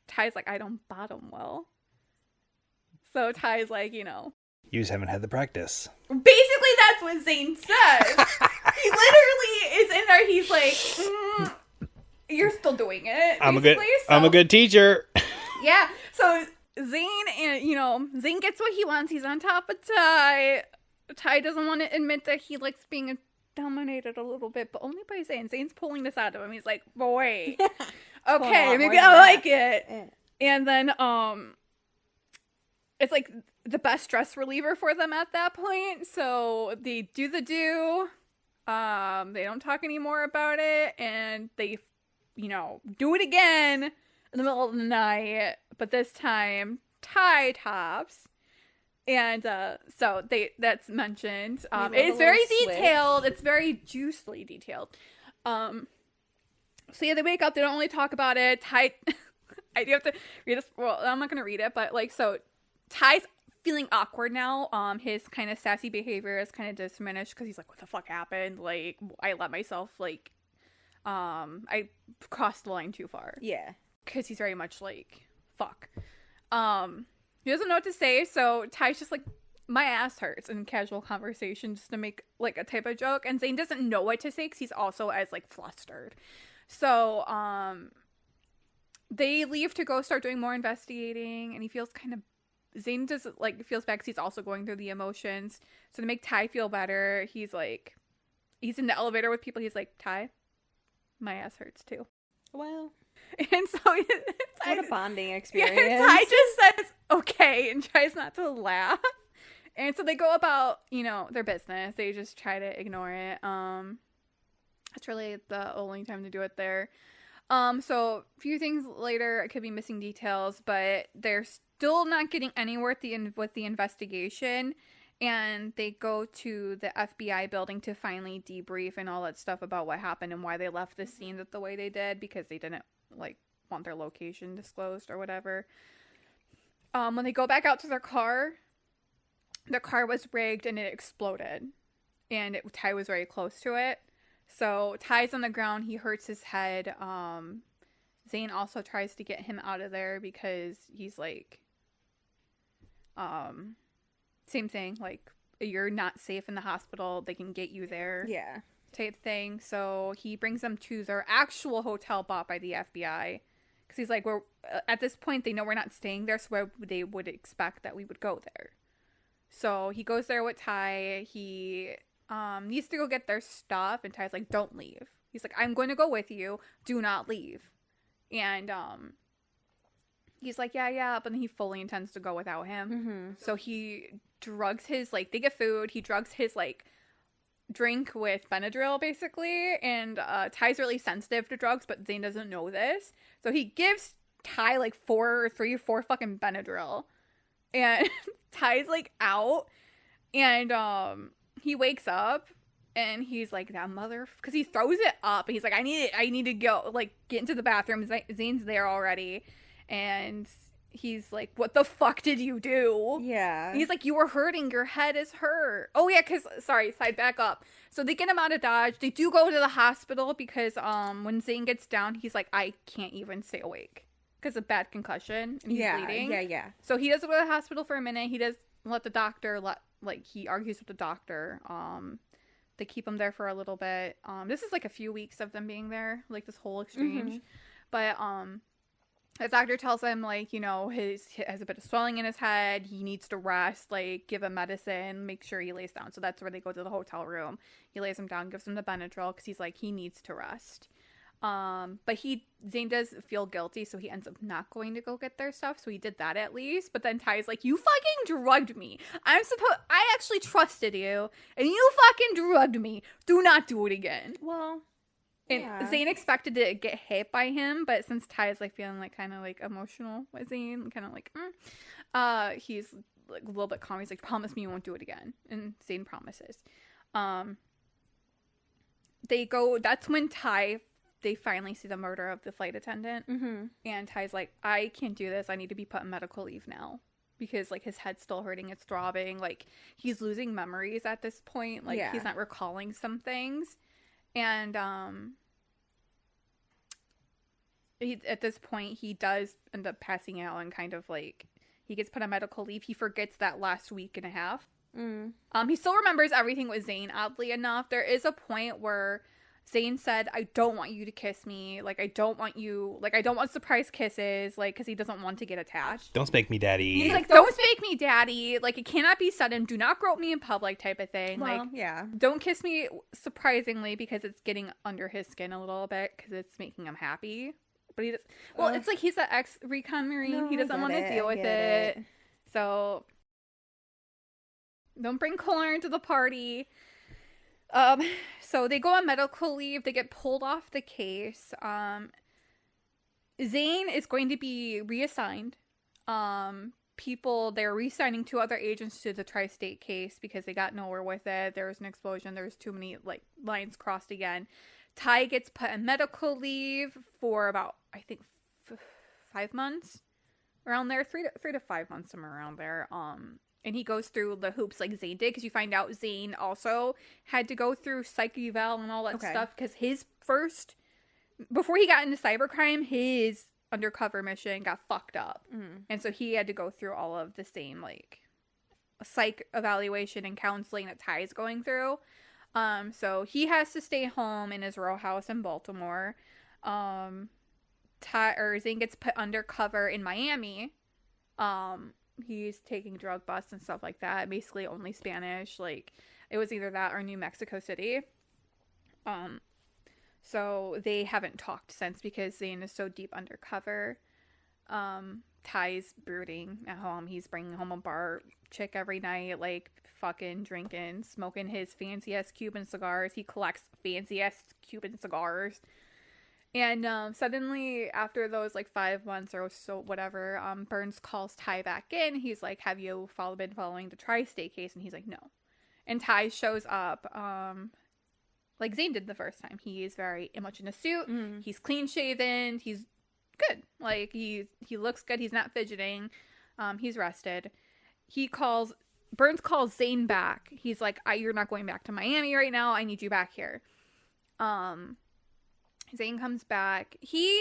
Ty's like, I don't bottom well. So Ty's like, You just haven't had the practice. Basically, that's what Zane says. He literally is in there. He's like, you're still doing it. I'm a good teacher. Yeah. So Zane Zane gets what he wants. He's on top of Ty. Ty doesn't want to admit that he likes being dominated a little bit, but only by Zane. Zane's pulling this out of him. He's like, boy, okay, maybe I like it. Yeah. And then it's like the best stress reliever for them at that point. So they do the do. They don't talk anymore about it, and they, do it again in the middle of the night. But this time, Ty tops. And so that's mentioned. It's very detailed. It's very juicily detailed. So yeah, they wake up. They don't really talk about it. Ty, I do have to read this. Well, I'm not gonna read it, but so Ty's feeling awkward now. His kind of sassy behavior is kind of diminished because he's like, "What the fuck happened? Like, I let myself I crossed the line too far." Yeah, because he's very much like, "Fuck." He doesn't know what to say, so Ty's just like, my ass hurts in casual conversation just to make like a type of joke, and Zane doesn't know what to say because he's also as like flustered. So they leave to go start doing more investigating, and he feels kind of, Zane doesn't like, feels bad because he's also going through the emotions. So to make Ty feel better, he's in the elevator with people. He's like, Ty, my ass hurts too. Well. And so what a bonding experience. Ty just says okay and tries not to laugh. And so they go about, their business. They just try to ignore it. It's really the only time to do it there. So a few things later, I could be missing details, but they're still not getting anywhere with the investigation. And they go to the FBI building to finally debrief and all that stuff about what happened and why they left the scene the way they did, because they didn't want their location disclosed or whatever. When they go back out to their car was rigged and it exploded, and Ty was very close to it. So Ty's on the ground. He hurts his head. Zane also tries to get him out of there because he's like, same thing, like, you're not safe in the hospital, they can get you there. Yeah. Type thing. So he brings them to their actual hotel bought by the FBI. Because he's like, at this point, they know we're not staying there, so they would expect that we would go there. So he goes there with Ty. He needs to go get their stuff, and Ty's like, don't leave. He's like, I'm going to go with you. Do not leave. And he's like, yeah, but then he fully intends to go without him. Mm-hmm. So he drugs his, they get food. He drugs his, drink with Benadryl, basically. And Ty's really sensitive to drugs, but Zane doesn't know this. So he gives Ty, 3 or 4 fucking Benadryl. And Ty's, out. And he wakes up. And he's like, that mother, because he throws it up. And he's like, I need to go, like, get into the bathroom. Zane's there already. And he's like, what the fuck did you do? Yeah. And he's like, you were hurting. Your head is hurt. Oh, yeah, because, sorry, side back up. So they get him out of Dodge. They do go to the hospital because when Zane gets down, he's like, I can't even stay awake because of bad concussion. And he's bleeding. Yeah. So he doesn't go to the hospital for a minute. He does let the doctor, he argues with the doctor. They keep him there for a little bit. This is like a few weeks of them being there, like this whole exchange. But the doctor tells him, like, you know, he has a bit of swelling in his head. He needs to rest, like, give him medicine, make sure he lays down. So that's where they go to the hotel room. He lays him down, gives him the Benadryl because he's like, he needs to rest. But Zane does feel guilty, so he ends up not going to go get their stuff. So he did that at least. But then Ty's like, you fucking drugged me. I actually trusted you, and you fucking drugged me. Do not do it again. Well, and Zane expected to get hit by him, but since Ty's like feeling like kind of like emotional with Zane, kind of like, he's like a little bit calm. He's like, promise me you won't do it again. And Zane promises. That's when they finally see the murder of the flight attendant. And Ty's like, I can't do this. I need to be put on medical leave now. Because, like, his head's still hurting. It's throbbing. Like, he's losing memories at this point. Like, he's not recalling some things. And, at this point, he does end up passing out and kind of, like, he gets put on medical leave. He forgets that last week and a half. He still remembers everything with Zane, oddly enough. There is a point where Zane said, I don't want you to kiss me. Like, I don't want surprise kisses. Like, because he doesn't want to get attached. Don't spank me, daddy. He's like, don't spank me, daddy. Like, it cannot be sudden. Do not grope me in public type of thing. Well, like, yeah. Don't kiss me surprisingly because it's getting under his skin a little bit because it's making him happy. But he does. Well, it's like he's an ex-recon Marine. No, he doesn't want to deal with it. So, don't bring Kohler into the party. So they go on medical leave. They get pulled off the case. Zane is going to be reassigned. They're reassigning 2 other agents to the tri-state case because they got nowhere with it. There was an explosion. There was too many, like, lines crossed again. Ty gets put on medical leave for about, I think, 5 months. Around there. 3 to 5 months, somewhere around there. And he goes through the hoops like Zane did, because you find out Zane also had to go through psych eval and all that stuff, because before he got into cybercrime, his undercover mission got fucked up. And so he had to go through all of the same, like, psych evaluation and counseling that Ty's going through. So he has to stay home in his row house in Baltimore. Zane gets put undercover in Miami. He's taking drug busts and stuff like that. Basically only Spanish. Like, it was either that or New Mexico City. So they haven't talked since because Zane is so deep undercover. Ty's brooding at home. He's bringing home a bar chick every night, like, fucking drinking, smoking his fancy-ass Cuban cigars. He collects fancy-ass Cuban cigars. And suddenly, after those, like, 5 months or so, whatever, Burns calls Ty back in. He's like, have you been following the tri-state case? And he's like, no. And Ty shows up, like Zane did the first time. He is very much in a suit. He's clean-shaven. He's good. Like, he looks good. He's not fidgeting. He's rested. Burns calls Zane back. He's like, you're not going back to Miami right now. I need you back here. Zane comes back. He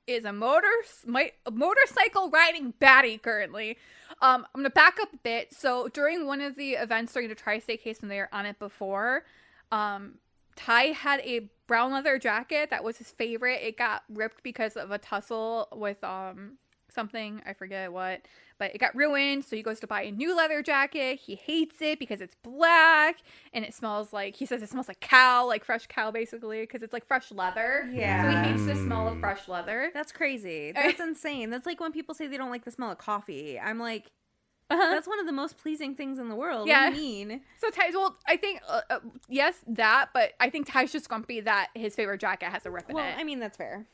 is a motorcycle riding baddie currently. I'm going to back up a bit. So during one of the events during the tri-state case when they were on it before, Ty had a brown leather jacket that was his favorite. It got ripped because of a tussle with something. I forget what. But it got ruined, so he goes to buy a new leather jacket. He hates it because it's black, and it smells like, he says it smells like cow, like fresh cow, basically, because it's like fresh leather. Yeah. So he hates the smell of fresh leather. That's crazy. That's insane. That's like when people say they don't like the smell of coffee. I'm like, that's one of the most pleasing things in the world. Yeah. What do you mean? So Ty's, well, I think, yes, that, but I think Ty's just grumpy that his favorite jacket has a rip in it. Well, I mean, that's fair.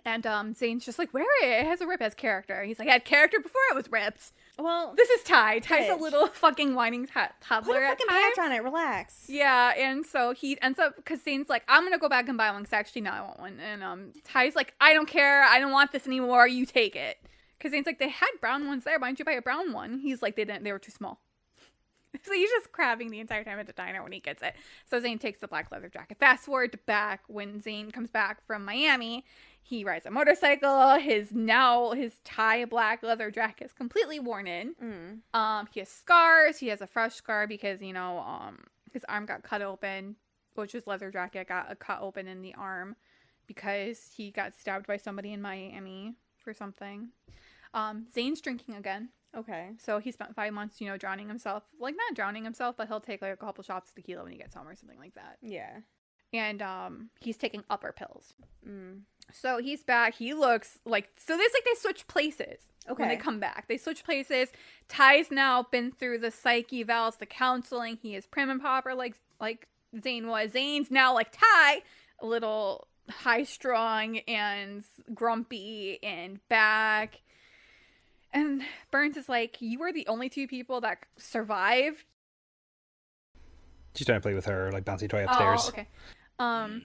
And Zane's just like, wear it. It has a rip as character. He's like, I had character before it was ripped. Well, this is Ty. Ty's a bitch. Little fucking whining toddler Put a at fucking times. patch on it. Relax. Yeah, and so he ends up, because Zane's like, I'm gonna go back and buy one, because actually now I want one. And Ty's like, I don't care. I don't want this anymore. You take it. Because Zane's like, they had brown ones there. Why don't you buy a brown one? He's like, they were too small. So he's just crabbing the entire time at the diner when he gets it. So Zane takes the black leather jacket. Fast forward to back when Zane comes back from Miami. He rides a motorcycle. His Ty black leather jacket is completely worn in. He has scars. He has a fresh scar because, his arm got cut open, which his leather jacket got cut open in the arm because he got stabbed by somebody in Miami for something. Zane's drinking again. Okay. So he spent 5 months, drowning himself. Like, not drowning himself, but he'll take, like, a couple shots of tequila when he gets home or something like that. Yeah. And he's taking upper pills. So he's back. He looks like... So there's, like, they switch places when they come back. They switch places. Ty's now been through the psych evals, the counseling. He is prim and proper like Zane was. Zane's now, like Ty, a little high-strung and grumpy and back. And Burns is like, you were the only two people that survived. She's trying to play with her, like, bouncy toy upstairs. Oh, okay.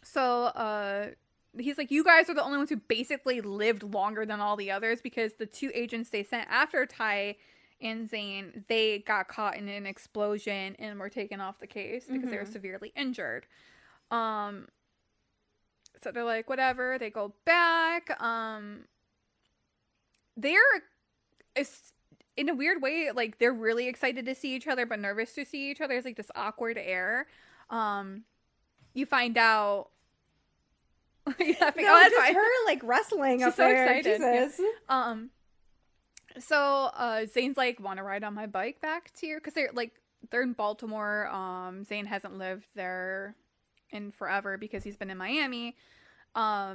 So, he's like, you guys are the only ones who basically lived longer than all the others because the two agents they sent after Ty and Zane, they got caught in an explosion and were taken off the case because they were severely injured. So they're like, whatever. They go back. They're, in a weird way, like, they're really excited to see each other, but nervous to see each other. There's, like, this awkward air. You find out... That's just her, like, wrestling She's up so there. excited. Jesus. Yeah. So Zane's like, want to ride on my bike back to you? Because they're in Baltimore. Zane hasn't lived there in forever because he's been in Miami. I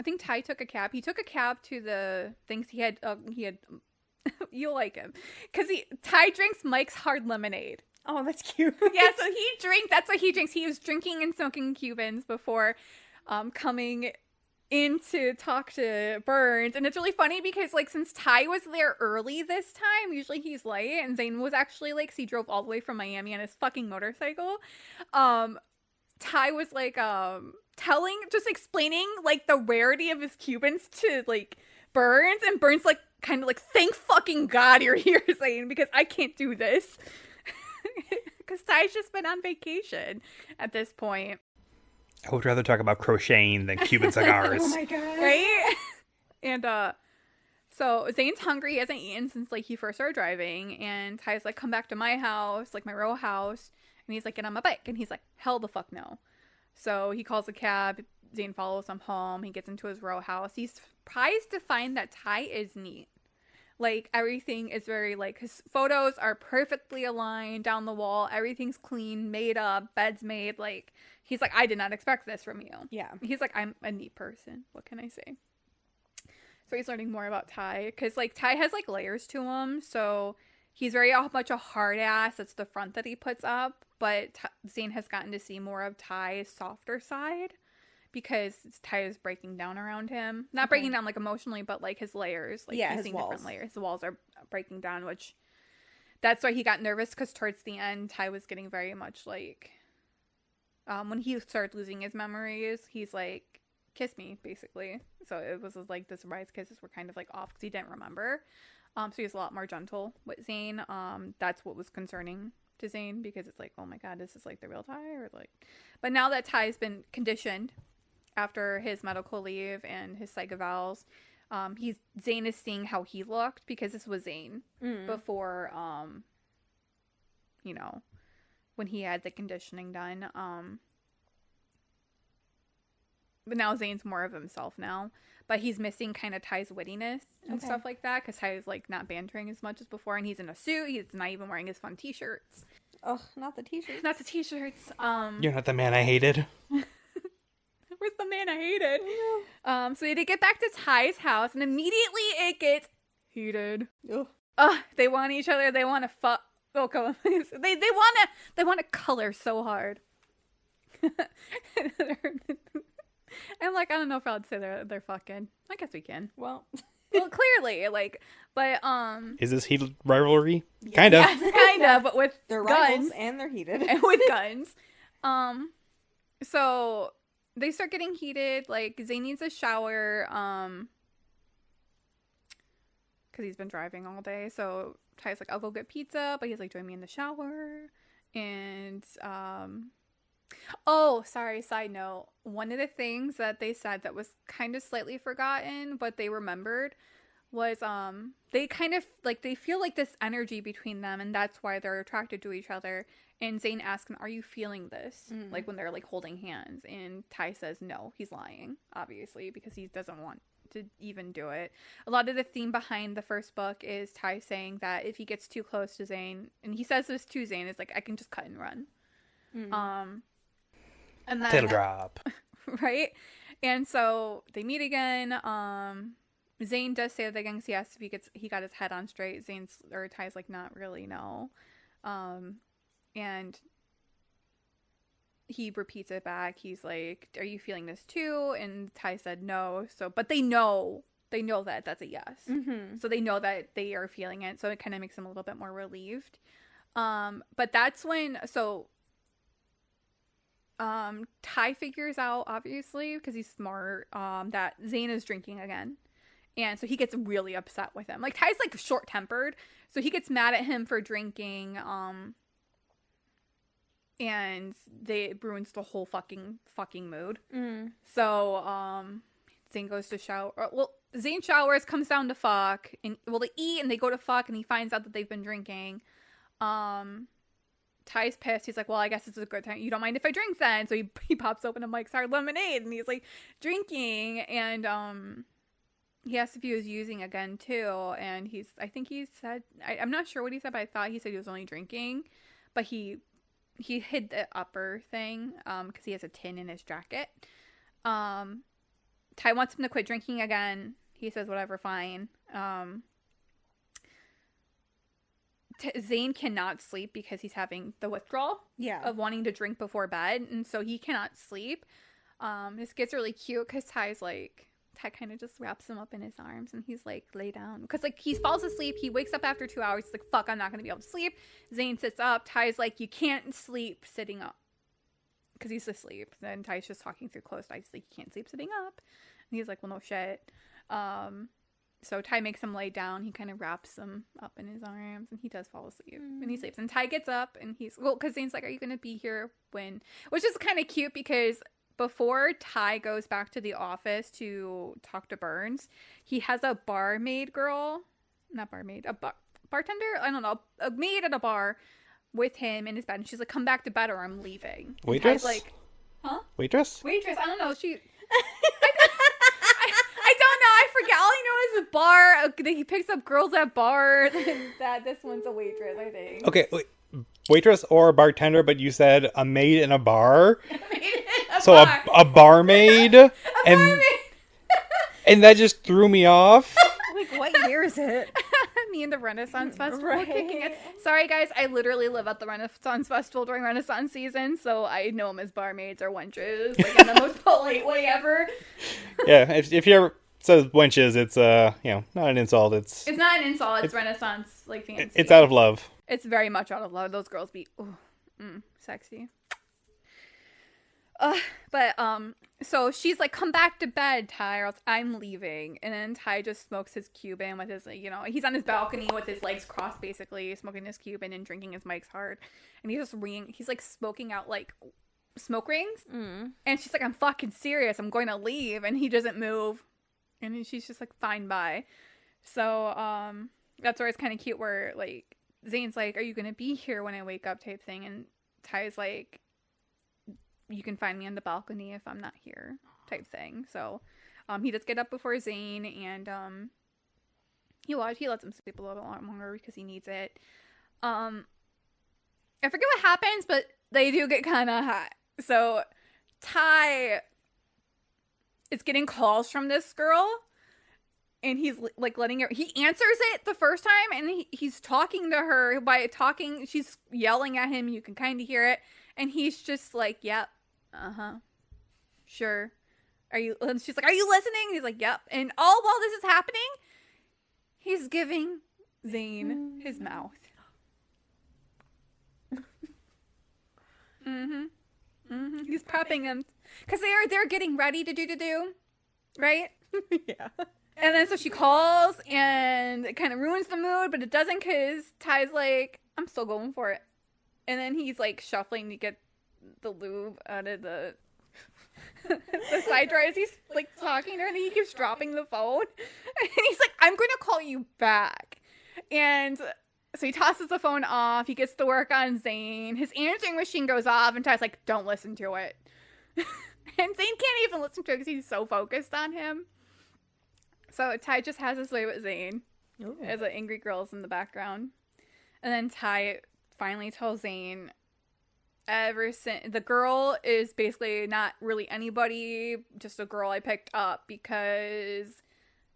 think Ty took a cab. He took a cab to the things he had. You'll like him because Ty drinks Mike's Hard Lemonade. Oh, that's cute. Yeah, so he drinks. That's what he drinks. He was drinking and smoking Cubans before coming in to talk to Burns, and it's really funny because since Ty was there early this time, usually he's late, and Zane was actually late because he drove all the way from Miami on his fucking motorcycle. Ty was explaining the rarity of his Cubans to Burns, and Burns kind of thank fucking God you're here, Zane, because I can't do this. Because Ty's just been on vacation at this point. I would rather talk about crocheting than Cuban cigars. Oh my God. Right? And so Zane's hungry. He hasn't eaten since he first started driving, and Ty's like, come back to my house, my row house. And he's like, get on my bike. And he's like, hell the fuck no. So he calls a cab. Zane follows him home. He gets into his row house. He's surprised to find that Ty is neat. Everything is very, his photos are perfectly aligned down the wall. Everything's clean, made up, bed's made. He's like, I did not expect this from you. Yeah. He's like, I'm a neat person. What can I say? So he's learning more about Ty. Because, Ty has, layers to him. So he's very much a hard ass. That's the front that he puts up. But Zane has gotten to see more of Ty's softer side. Because Ty is breaking down around him. Not breaking down, emotionally, but, his layers. He's his seeing walls. different layers. The walls are breaking down, which... That's why he got nervous, because towards the end, Ty was getting very much, when he started losing his memories, he's like, kiss me, basically. So it was, the surprise kisses were kind of, off, because he didn't remember. So he was a lot more gentle with Zane. That's what was concerning to Zane, because it's oh my God, is this, the real Ty? Or, But now that Ty's been conditioned... After his medical leave and his psych evals, Zane is seeing how he looked, because this was Zane before, when he had the conditioning done. But now Zane's more of himself now, but he's missing kind of Ty's wittiness and stuff like that, because Ty's not bantering as much as before, and he's in a suit. He's not even wearing his fun t-shirts. Oh, not the t-shirts. Not the t-shirts. You're not the man I hated. Where's the man I hated? So they get back to Ty's house, and immediately it gets heated. They want each other. They want to fuck. Oh, come on. They want to color so hard. I'm like, I don't know if I'd say they're fucking. I guess we can. Well, clearly, like, but Is this heated rivalry? Kind of. yes, kind of, but with they're guns rivals and they're heated. and with guns. So they start getting heated. Like, Zane needs a shower. Because he's been driving all day. So Ty's like, I'll go get pizza, but he's like, join me in the shower. And oh, sorry, side note. One of the things that they said that was kind of slightly forgotten, but they remembered, was they kind of like, they feel like this energy between them, and that's why they're attracted to each other. And Zane asks him, are you feeling this? Like, when they're like holding hands. And Ty says no, he's lying, obviously, because he doesn't want to even do it. A lot of the theme behind the first book is Ty saying that if he gets too close to Zane, and he says this to Zane, it's like, I can just cut and run. And then Tail drop. right? And so they meet again. Zane does say that again, he asks if he got his head on straight. Ty's like, not really, no. And he repeats it back. He's like, are you feeling this too? And Ty said no. So, but they know that that's a yes. So they know that they are feeling it. So it kind of makes them a little bit more relieved. But that's when, Ty figures out, obviously, because he's smart, that Zane is drinking again. And so he gets really upset with him. Like, Ty's like short-tempered, so he gets mad at him for drinking, and it ruins the whole fucking mood. So, Zane goes to shower. Well, Zane showers, comes down to fuck, and they eat, and they go to fuck, and he finds out that they've been drinking. Ty's pissed. He's like, well, I guess it's a good time. You don't mind if I drink then? So he pops open a Mike's Hard Lemonade, and he's like drinking, and he asked if he was using again too, and I think he said, I'm not sure what he said, but I thought he said he was only drinking, but he hid the upper thing because he has a tin in his jacket. Ty wants him to quit drinking again. He says whatever, fine. Zane cannot sleep because he's having the withdrawal of wanting to drink before bed, and so he cannot sleep. This gets really cute because Ty kind of just wraps him up in his arms, and he's like, lay down, because like he falls asleep. He wakes up after 2 hours. He's like, fuck, I'm not gonna be able to sleep. Zane sits up. Ty's like, you can't sleep sitting up, because he's asleep. Then Ty's just talking through closed eyes, like, you can't sleep sitting up, and he's like, well, no shit. So Ty makes him lay down. He kind of wraps him up in his arms, and he does fall asleep. And he sleeps. And Ty gets up, and because Zane's like, are you going to be here when... Which is kind of cute, because before Ty goes back to the office to talk to Burns, he has a barmaid girl... Not barmaid. Bartender? I don't know. A maid at a bar with him in his bed. And she's like, come back to bed or I'm leaving. Waitress? Ty's like, huh? Waitress? I don't know. I don't know. I forget. All I know is a bar. He picks up girls at bars. This one's a waitress, I think. Okay, wait. Waitress or a bartender, but you said a maid in a bar. A barmaid. And that just threw me off. Like, what year is it? Me and the Renaissance Festival. Right. Sorry, guys. I literally live at the Renaissance Festival during Renaissance season, so I know them as barmaids or wenches, like in the most polite way ever. Yeah, if you ever says wenches, it's not an insult. It's not an insult. It's Renaissance, like, fancy. It's out of love. It's very much out of love. Those girls be sexy. So she's like, come back to bed, Ty, or else I'm leaving. And then Ty just smokes his Cuban with his, he's on his balcony with his legs crossed, basically, smoking his Cuban and drinking his Mike's Hard. And he's like smoking out like smoke rings. And she's like, I'm fucking serious. I'm going to leave. And he doesn't move. And then she's just like, fine, bye. So, that's where it's kind of cute where, like, Zane's like, are you going to be here when I wake up type thing? And Ty's like, you can find me on the balcony if I'm not here type thing. So, he does get up before Zane, and, he lets him sleep a little longer because he needs it. I forget what happens, but they do get kind of hot. So, Ty is getting calls from this girl, and he's like letting her, he answers it the first time, and he's talking to her she's yelling at him, you can kind of hear it, and he's just like, yep, Sure. And she's like, are you listening? And he's like, yep. And all while this is happening, he's giving Zane his mouth. He's prepping him. Because they're getting ready to do, right? Yeah. And then so she calls, and it kind of ruins the mood, but it doesn't, because Ty's like, I'm still going for it. And then he's like shuffling to get the lube out of the side drawer as he's like talking to her, and he keeps dropping the phone. And he's like, I'm going to call you back. And so he tosses the phone off. He gets to work on Zane. His answering machine goes off, and Ty's like, don't listen to it. And Zane can't even listen to it because he's so focused on him. So Ty just has his way with Zane. Ooh. As the angry girl's in the background. And then Ty finally tells Zane, ever since the girl is basically not really anybody, just a girl I picked up because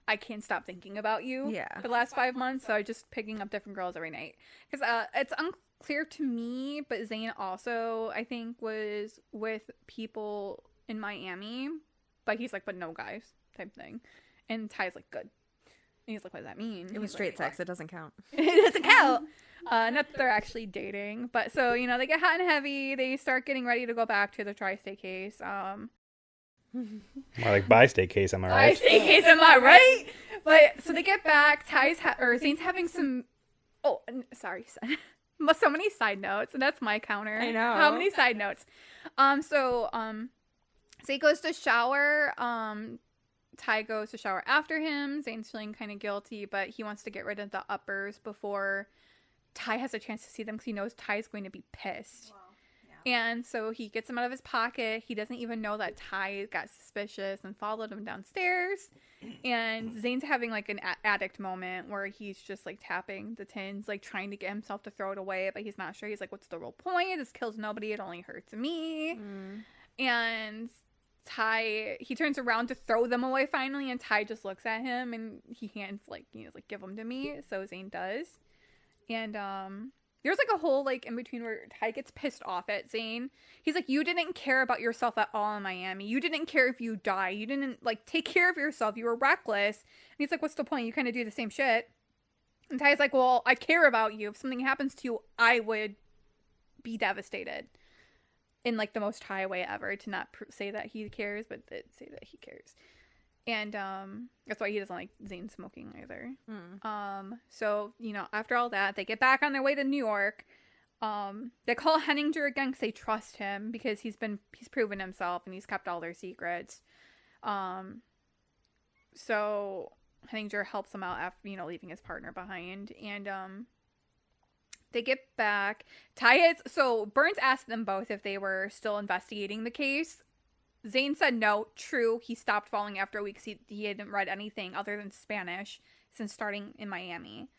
I can't stop thinking about you for the last 5 months. So I'm just picking up different girls every night. Because it's unclear to me, but Zane also, I think, was with people in Miami. But he's like, but no guys type thing. And Ty's like, good. And he's like, what does that mean? It was straight sex. It doesn't count. It doesn't count. Not that they're actually dating. But so, they get hot and heavy. They start getting ready to go back to the tri-state case. More like bi-state case, am I right? Bi-state case, am I right? But so they get back. Zane's having some... Oh, sorry, son. So many side notes. And that's my counter. I know. How many side notes? So he goes to shower. Ty goes to shower after him. Zane's feeling kind of guilty, but he wants to get rid of the uppers before Ty has a chance to see them, because he knows Ty's going to be pissed. Wow. Yeah. And so he gets them out of his pocket. He doesn't even know that Ty got suspicious and followed him downstairs. And Zane's having like an addict moment where he's just like tapping the tins, like trying to get himself to throw it away, but he's not sure. He's like, what's the real point? This kills nobody. It only hurts me. And Ty, he turns around to throw them away finally, and Ty just looks at him, and he hands like, give them to me. So Zane does. And there's like a whole like in between where Ty gets pissed off at Zane. He's like, you didn't care about yourself at all in Miami. You didn't care if you die. You didn't like take care of yourself. You were reckless. And he's like, what's the point? You kind of do the same shit. And Ty's like, well, I care about you. If something happens to you, I would be devastated. In like the most Ty way ever, to not say that he cares, but say that he cares. And that's why he doesn't like Zane smoking either. So after all that, they get back on their way to New York. They call Henninger again because they trust him, because he's proven himself and he's kept all their secrets. So Henninger helps them out after leaving his partner behind. And they get back. So Burns asked them both if they were still investigating the case. Zane said no. True, he stopped following after a week because he hadn't read anything other than Spanish since starting in Miami.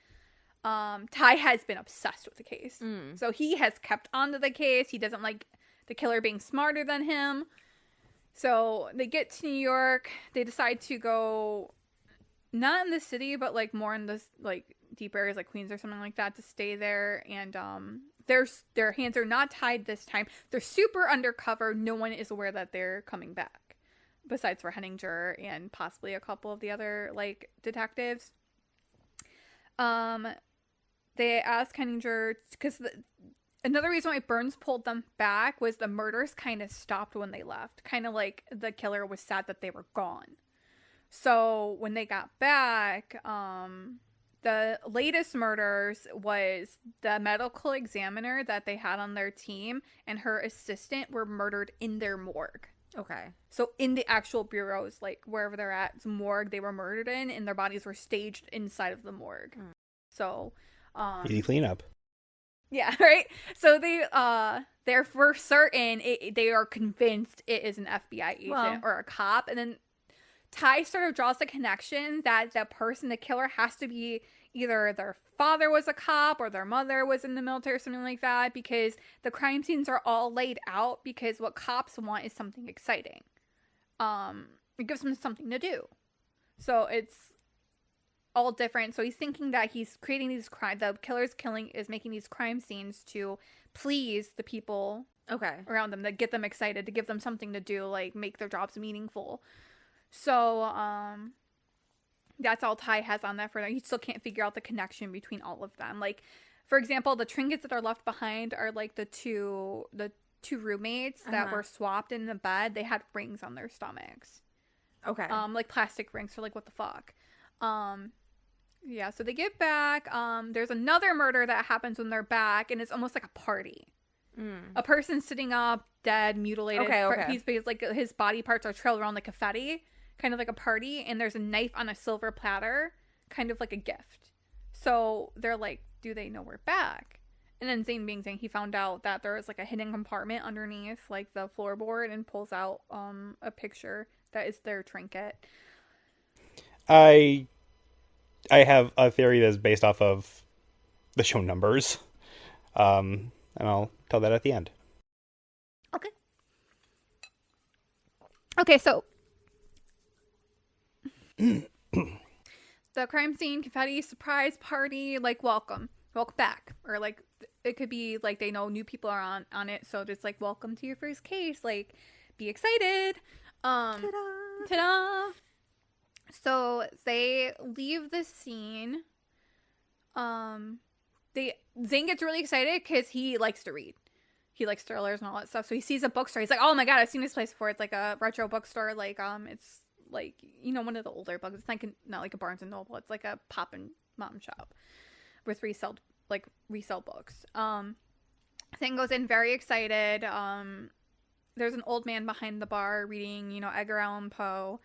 Ty has been obsessed with the case. So he has kept on to the case. He doesn't like the killer being smarter than him. So they get to New York. They decide to go not in the city, but like more in this like deep areas like Queens or something like that, to stay there. And their hands are not tied this time. They're super undercover. No one is aware that they're coming back, besides for Henninger and possibly a couple of the other like detectives. They asked Henninger, because another reason why Burns pulled them back was the murders kind of stopped when they left. Kind of like the killer was sad that they were gone. So when they got back, the latest murders was the medical examiner that they had on their team and her assistant were murdered in their morgue. Okay. So in the actual bureaus, like wherever they're at, it's morgue they were murdered in, and their bodies were staged inside of the morgue. So easy cleanup. Yeah, right? So they're for certain, they are convinced it is an FBI agent or a cop. And then Ty sort of draws the connection that the person, the killer, has to be either their father was a cop or their mother was in the military or something like that, because the crime scenes are all laid out because what cops want is something exciting. It gives them something to do. So it's all different. So he's thinking that he's creating these the killer's killing is making these crime scenes to please the people around them that get them excited, to give them something to do, like make their jobs meaningful. So that's all Ty has on that for now. He still can't figure out the connection between all of them. Like, for example, the trinkets that are left behind are like the two roommates that were swapped in the bed. They had rings on their stomachs. Okay. Like plastic rings. So like, what the fuck? Yeah, so they get back. There's another murder that happens when they're back, and it's almost like a party. A person sitting up, dead, mutilated. Okay. He's like, his body parts are trailed around like confetti, kind of like a party, and there's a knife on a silver platter, kind of like a gift. So they're like, do they know we're back? And then Zane being Zane, he found out that there was like a hidden compartment underneath like the floorboard, and pulls out a picture that is their trinket. I have a theory that's based off of the show Numbers. And I'll tell that at the end. Okay, so the crime scene, confetti, surprise party, like welcome back. Or like, it could be like they know new people are on it, so just like, welcome to your first case, like, be excited. Ta-da! So they leave the scene. Zane gets really excited because he likes to read. He likes thrillers and all that stuff. So he sees a bookstore. He's like, oh my god, I've seen this place before. It's like a retro bookstore. Like, it's like, you know, one of the older books. It's like not like a Barnes and Noble. It's like a pop and mom shop with resell books. Zane goes in very excited. There's an old man behind the bar reading, you know, Edgar Allan Poe.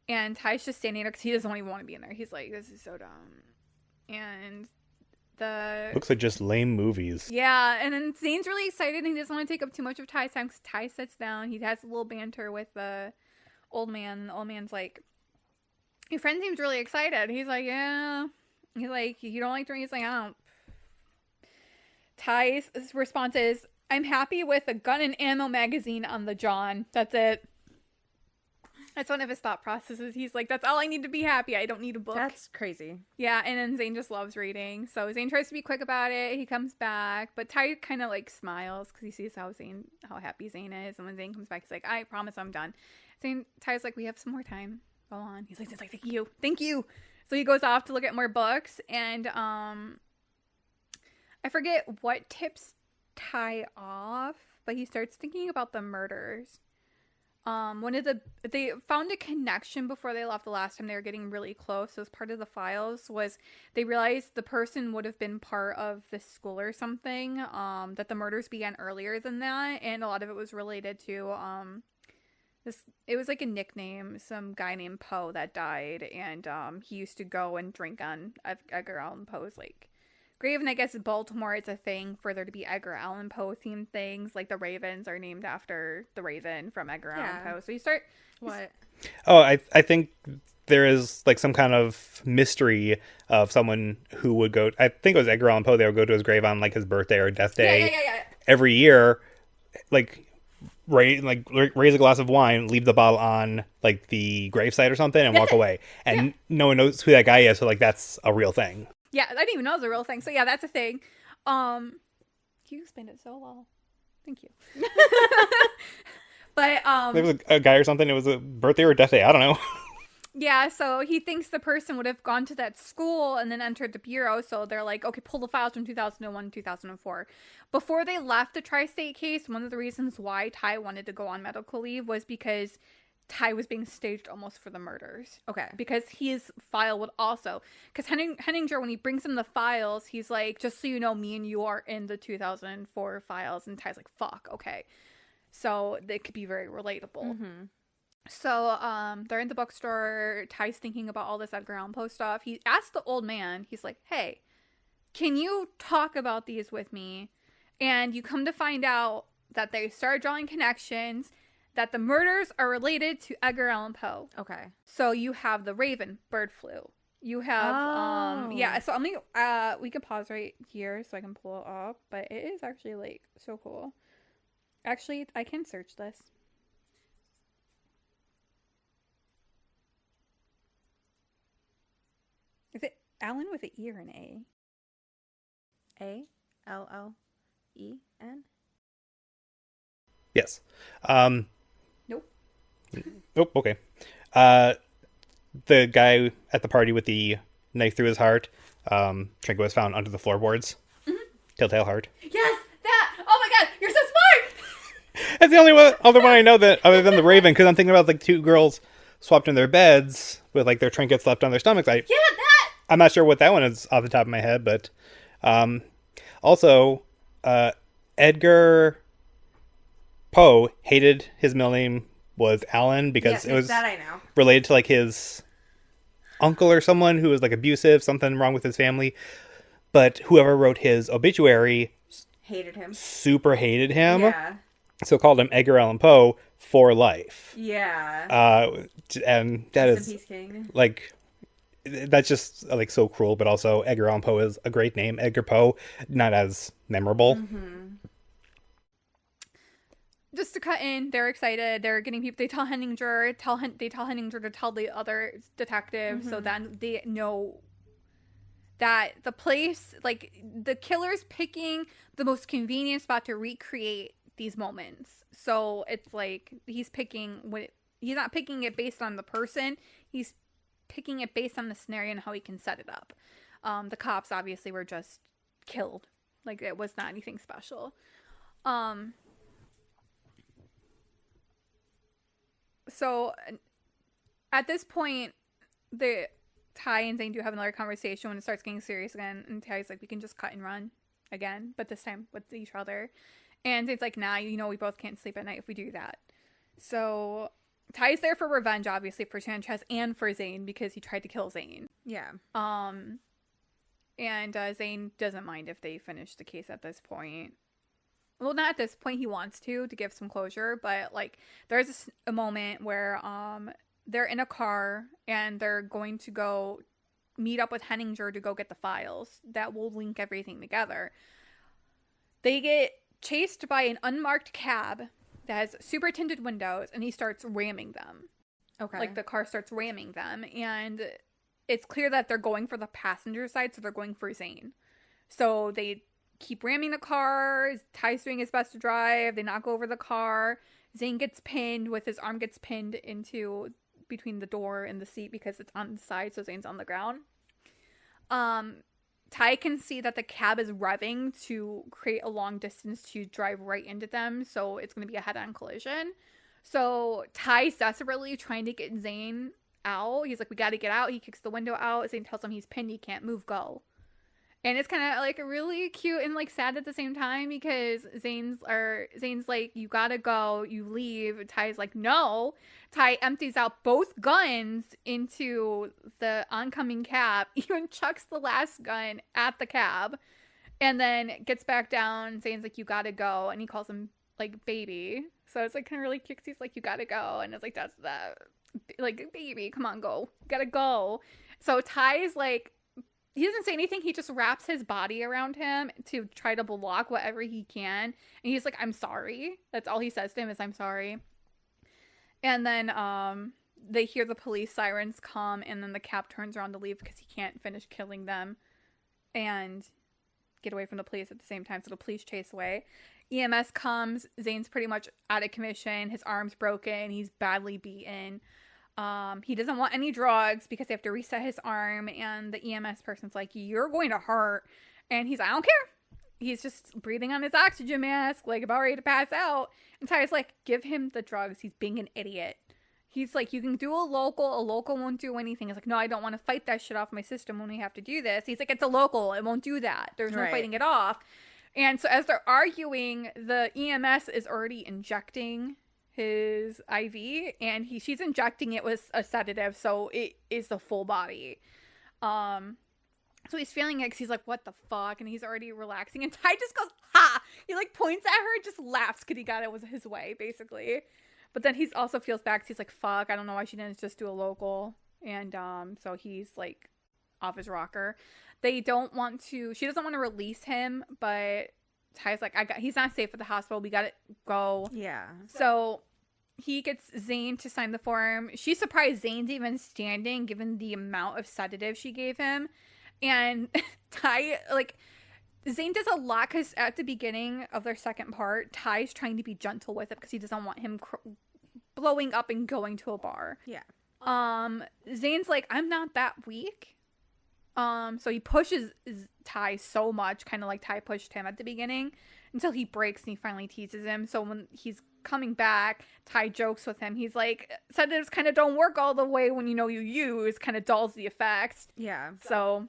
And Ty's just standing there because he doesn't even want to be in there. He's like, this is so dumb. And looks like just lame movies. Yeah, and then Zane's really excited, and he doesn't want to take up too much of Ty's time because Ty sits down. He has a little banter with the old man. The old man's like, your friend seems really excited. He's like, yeah. He's like, you don't like to read? He's like, I don't. Ty's response is, I'm happy with a gun and ammo magazine on the John. That's it. That's one of his thought processes. He's like, that's all I need to be happy. I don't need a book. That's crazy. Yeah, and then Zane just loves reading. So Zane tries to be quick about it. He comes back, but Ty kind of like smiles because he sees how happy Zane is. And when Zane comes back, he's like, I promise I'm done. Ty's like, we have some more time. Go on. He's like, thank you. So he goes off to look at more books, and I forget what tips Ty off, but he starts thinking about the murders. They found a connection before they left the last time. They were getting really close. So as part of the files was they realized the person would have been part of this school or something, that the murders began earlier than that. And a lot of it was related to, it was like a nickname, some guy named Poe that died. And, he used to go and drink on Edgar Allan Poe's like grave. And I guess in Baltimore, it's a thing for there to be Edgar Allan Poe themed things. Like the Ravens are named after the Raven from Edgar Allan Poe. So you start... What? Oh, I think there is like some kind of mystery of someone who would go... I think it was Edgar Allan Poe. They would go to his grave on like his birthday or death day. Yeah. Every year, like raise a glass of wine, leave the bottle on like the gravesite or something, and walk away. And no one knows who that guy is. So like that's a real thing. Yeah, I didn't even know it was a real thing. So yeah, that's a thing. You explained it so well. Thank you. But there was a guy or something. It was a birthday or a death day. I don't know. Yeah, so he thinks the person would have gone to that school and then entered the bureau. So they're like, okay, pull the files from 2001 2004. Before they left the tri-state case, one of the reasons why Ty wanted to go on medical leave was because Ty was being staged almost for the murders. Okay. Because his file would also... Because Henninger, when he brings him the files, he's like, just so you know, me and you are in the 2004 files. And Ty's like, fuck, okay. So it could be very relatable. Mm-hmm. So they're in the bookstore. Ty's thinking about all this Edgar Allan Poe stuff. He asks the old man, he's like, hey, can you talk about these with me? And you come to find out that they start drawing connections, that the murders are related to Edgar Allan Poe. Okay. So you have the Raven, bird flu. You have, so I'm gonna, we can pause right here so I can pull it up, but it is actually, like, so cool. Actually, I can search this. Is it Allen with an E or an A? A-L-L-E-N? Yes. Nope. Oh, okay. The guy at the party with the knife through his heart, trinket was found under the floorboards. Telltale Heart. Yes, that. Oh my god, you're so smart. That's the only other one I know that other than the Raven, because I'm thinking about like two girls swapped in their beds with like their trinkets left on their stomachs. Yeah, that. I'm not sure what that one is off the top of my head, but also Edgar Poe hated his middle name was Alan because Yes, it was that I know. related to like his uncle or someone who was like abusive, something wrong with his family. But whoever wrote his obituary Hated him. super hated him. Yeah. So called him Edgar Allan Poe for life. Yeah. And that Rest is in peace, King. like, that's just like so cruel, but also Edgar Allan Poe is a great name. Edgar Poe, not as memorable. Just to cut in, they're excited. They're getting people. They tell Henninger. They tell Henninger to tell the other detectives, so then they know that the place, like the killer's picking the most convenient spot to recreate these moments. So it's like he's not picking it based on the person. He's picking it based on the scenario and how he can set it up. The cops obviously were just killed. Like it was not anything special. So at this point, Ty and Zane do have another conversation when it starts getting serious again. And Ty's like, we can just cut and run again, but this time with each other. And Zane's like, nah, we both can't sleep at night if we do that. So Ty's there for revenge, obviously, for Sanchez and for Zane because he tried to kill Zane. Yeah. And Zane doesn't mind if they finish the case at this point. Well, not at this point. He wants to give some closure, but like there's a moment where they're in a car and they're going to go meet up with Henninger to go get the files that will link everything together. They get chased by an unmarked cab that has super tinted windows, and he starts ramming them. Okay. Like the car starts ramming them, and it's clear that they're going for the passenger side, so they're going for Zane. So they keep ramming the car. Ty's doing his best to drive. They knock over the car. Zane gets pinned his arm gets pinned into between the door and the seat because it's on the side, so Zane's on the ground. Ty can see that the cab is revving to create a long distance to drive right into them, so it's going to be a head-on collision. So Ty's desperately trying to get Zane out. He's like, we got to get out. He kicks the window out. Zane tells him he's pinned. He can't move. Go. And it's kind of like really cute and like sad at the same time because Zane's like, you gotta go, you leave. Ty's like, no. Ty empties out both guns into the oncoming cab, even chucks the last gun at the cab, and then gets back down. Zane's like, you gotta go, and he calls him like baby. So it's like kind of really cute. He's like, you gotta go, and it's like, that's that, like, baby, come on, go, you gotta go. So Ty's like, he doesn't say anything. He just wraps his body around him to try to block whatever he can. And he's like, I'm sorry. That's all he says to him is, I'm sorry. And then they hear the police sirens come, and then the cab turns around to leave because he can't finish killing them and get away from the police at the same time. So the police chase away. EMS comes. Zane's pretty much out of commission. His arm's broken. He's badly beaten. He doesn't want any drugs because they have to reset his arm, and the EMS person's like, you're going to hurt. And he's like, I don't care. He's just breathing on his oxygen mask, like about ready to pass out. And Ty's like, give him the drugs. He's being an idiot. He's like, you can do a local won't do anything. He's like, no, I don't want to fight that shit off my system when we have to do this. He's like, it's a local. It won't do that. There's no fighting it off. And so as they're arguing, the EMS is already injecting his IV, and she's injecting it with a sedative, so it is the full body. So he's feeling it because he's like, what the fuck? And he's already relaxing, and Ty just goes, ha! He like points at her and just laughs because he got it was his way, basically. But then he also feels bad because he's like, fuck, I don't know why she didn't just do a local. And so he's like off his rocker. She doesn't want to release him, but Ty's like, he's not safe at the hospital. We gotta go. Yeah. So he gets Zane to sign the form. She's surprised Zane's even standing given the amount of sedative she gave him. And Ty, like, Zane does a lot because at the beginning of their second part, Ty's trying to be gentle with him because he doesn't want him blowing up and going to a bar. Yeah. Zane's like, I'm not that weak. So he pushes Ty so much, kind of like Ty pushed him at the beginning, until he breaks and he finally teases him. So when he's coming back, Ty jokes with him. He's like, sedatives kind of don't work all the way when you know you use, kind of dulls the effects. Yeah. So,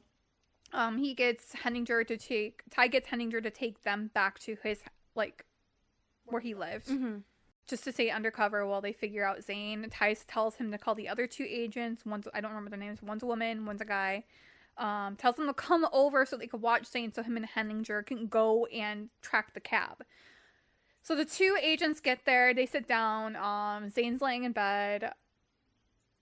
Ty gets Henninger to take them back to his, like, where he lives. Mm-hmm. Just to stay undercover while they figure out Zane. Ty tells him to call the other two agents. I don't remember their names. One's a woman, one's a guy. Tells them to come over so they could watch Zane so him and Henninger can go and track the cab. So the two agents get there. They sit down. Zane's laying in bed.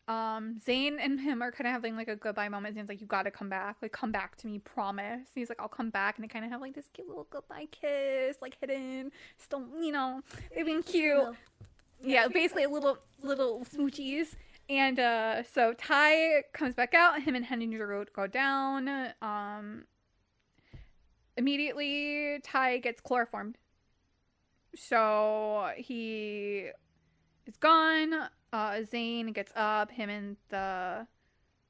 Zane and him are kind of having like a goodbye moment. Zane's like, you gotta come back. Like, come back to me, promise. And he's like, I'll come back. And they kind of have like this cute little goodbye kiss, like hidden. Still, they've been cute. Yeah, basically little smoochies. And so Ty comes back out. Him and Henninger go down. Immediately, Ty gets chloroformed. So he is gone. Zane gets up. Him and the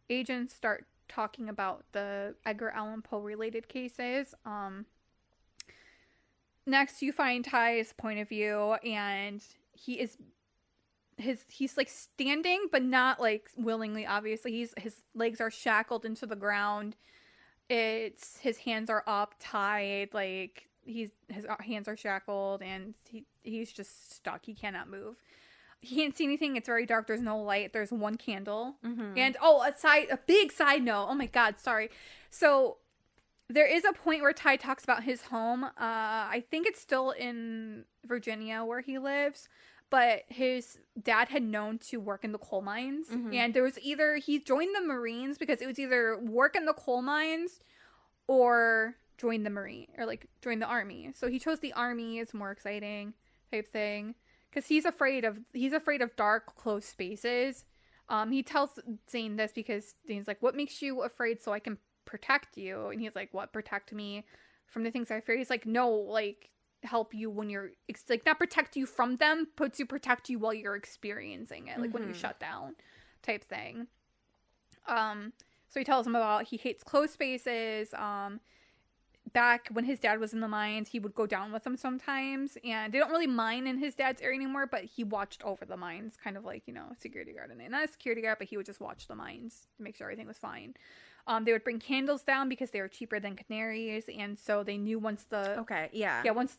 agents start talking about the Edgar Allan Poe related cases. Next, you find Ty's point of view, and he's like standing, but not like willingly. Obviously, his legs are shackled into the ground. His hands are up, tied, like his hands are shackled, and he's just stuck. He cannot move. He can't see anything. It's very dark. There's no light. There's one candle. Mm-hmm. And a big side note. Oh my God, sorry. So there is a point where Ty talks about his home. I think it's still in Virginia where he lives, but his dad had known to work in the coal mines. Mm-hmm. And there was either he joined the Marines because it was either work in the coal mines or join the Army. So he chose the Army. It's more exciting type thing. Because he's afraid of dark, closed spaces. He tells Zane this because Zane's like, what makes you afraid so I can protect you? And he's like, what, protect me from the things I fear? He's like, no, like, help you when you're, like, not protect you from them, but to protect you while you're experiencing it. Like, when you shut down type thing. So he tells him about, he hates closed spaces. Back when his dad was in the mines, he would go down with them sometimes, and they don't really mine in his dad's area anymore, but he watched over the mines, kind of like, security guard. And not a security guard, but he would just watch the mines to make sure everything was fine. They would bring candles down because they were cheaper than canaries, and so they knew once the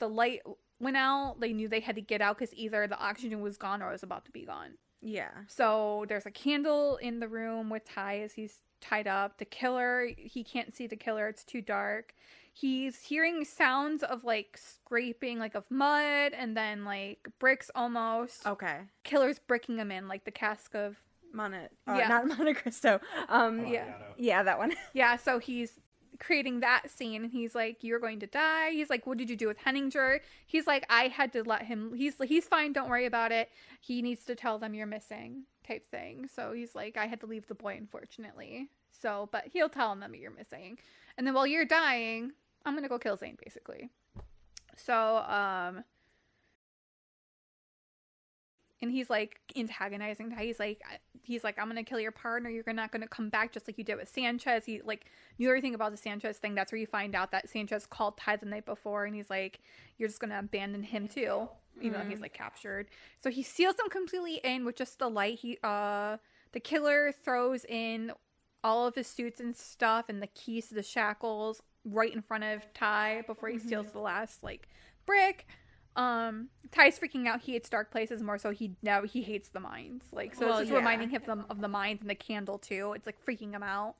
light went out, they knew they had to get out because either the oxygen was gone or it was about to be gone. Yeah. So there's a candle in the room with Ty as he's tied up. The killer, he can't see the killer, it's too dark. He's hearing sounds of like scraping, like of mud, and then like bricks almost. Okay. Killer's bricking him in, like the cask of not Monte Cristo. Yeah, that one. Yeah, so he's creating that scene, and he's like, "You're going to die." He's like, "What did you do with Henninger?" He's like, "I had to let him. He's fine. Don't worry about it. He needs to tell them you're missing." Type thing. So he's like, "I had to leave the boy, unfortunately. So, but he'll tell them that you're missing. And then while you're dying, I'm gonna go kill Zane, basically." So, and he's like antagonizing Ty. He's like, "I'm gonna kill your partner. You're not gonna come back just like you did with Sanchez." He like knew everything about the Sanchez thing. That's where you find out that Sanchez called Ty the night before, and he's like, "You're just gonna abandon him too," even though he's like captured. So he seals them completely in with just the light. The killer throws in all of his suits and stuff and the keys to the shackles right in front of Ty before he steals the last like brick. Ty's freaking out. He hates dark places more, so he hates the mines. Like, so this is reminding him of the mines and the candle too. It's like freaking him out.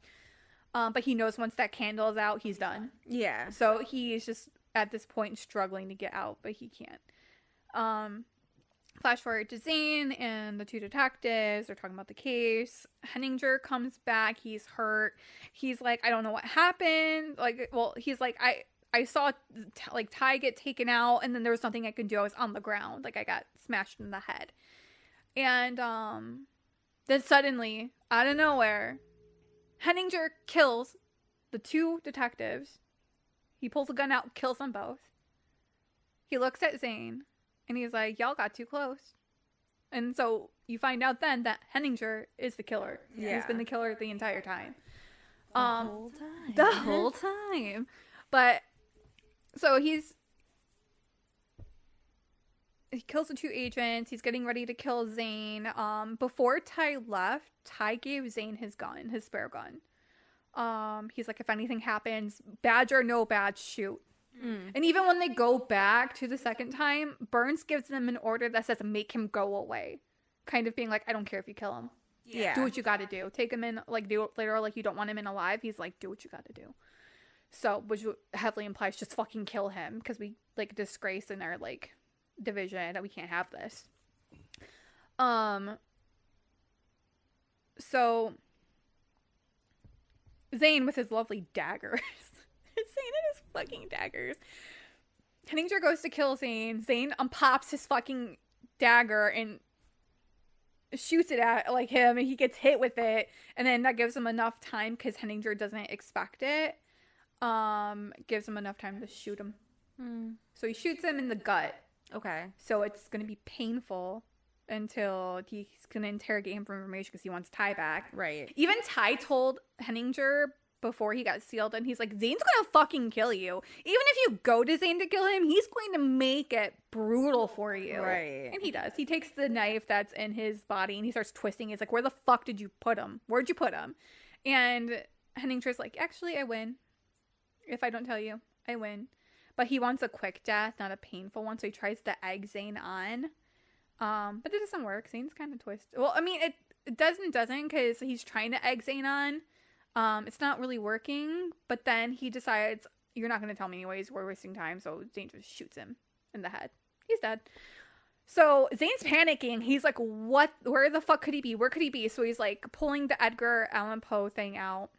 But he knows once that candle is out, he's done. Yeah. So he is just at this point struggling to get out, but he can't. Flash forward to Zane and the two detectives. They're talking about the case. Henninger comes back. He's hurt. He's like, "I don't know what happened." Like, well, he's like, I saw like Ty get taken out, and then there was nothing I could do. I was on the ground. Like, I got smashed in the head. And then suddenly, out of nowhere, Henninger kills the two detectives. He pulls a gun out, kills them both. He looks at Zane, and he's like, y'all got too close. And so you find out then that Henninger is the killer. Yeah. He's been the killer the entire time. The whole time. But, so he kills the 2 agents. He's getting ready to kill Zane. Before Ty left, Ty gave Zane his gun, his spare gun. He's like, if anything happens, badge or no badge, shoot. And even when they go back to the second time, Burns gives them an order that says make him go away. Kind of being like, I don't care if you kill him. Yeah. Do what you gotta do. Take him in, like, do it later, like you don't want him in alive. He's like, do what you gotta do. So, which heavily implies just fucking kill him, because we, like, disgrace in our, like, division that we can't have this. So Zane with his lovely daggers. Zane and his fucking daggers. Henninger goes to kill Zane. Zane unpops his fucking dagger and shoots it at, like, him, and he gets hit with it, and then that gives him enough time, because Henninger doesn't expect it, gives him enough time to shoot him. So he shoots him in the gut. Okay. So it's going to be painful until he's going to interrogate him for information, because he wants Ty back. Right. Even Ty told Henninger before he got sealed, and he's like, Zane's gonna fucking kill you. Even if you go to Zane to kill him, he's going to make it brutal for you. Right. And he does. He takes the knife that's in his body and he starts twisting. He's like, where the fuck did you put him? Where'd you put him? And Henninger's like, actually, I win. If I don't tell you, I win. But he wants a quick death, not a painful one, so he tries to egg Zane on. But it doesn't work. Zane's kind of twisted. Well, I mean, it doesn't, because he's trying to egg Zane on. It's not really working, but then he decides, you're not going to tell me anyways, we're wasting time, so Zane just shoots him in the head. He's dead. So Zane's panicking. He's like, what? Where the fuck could he be? Where could he be? So he's like pulling the Edgar Allan Poe thing out.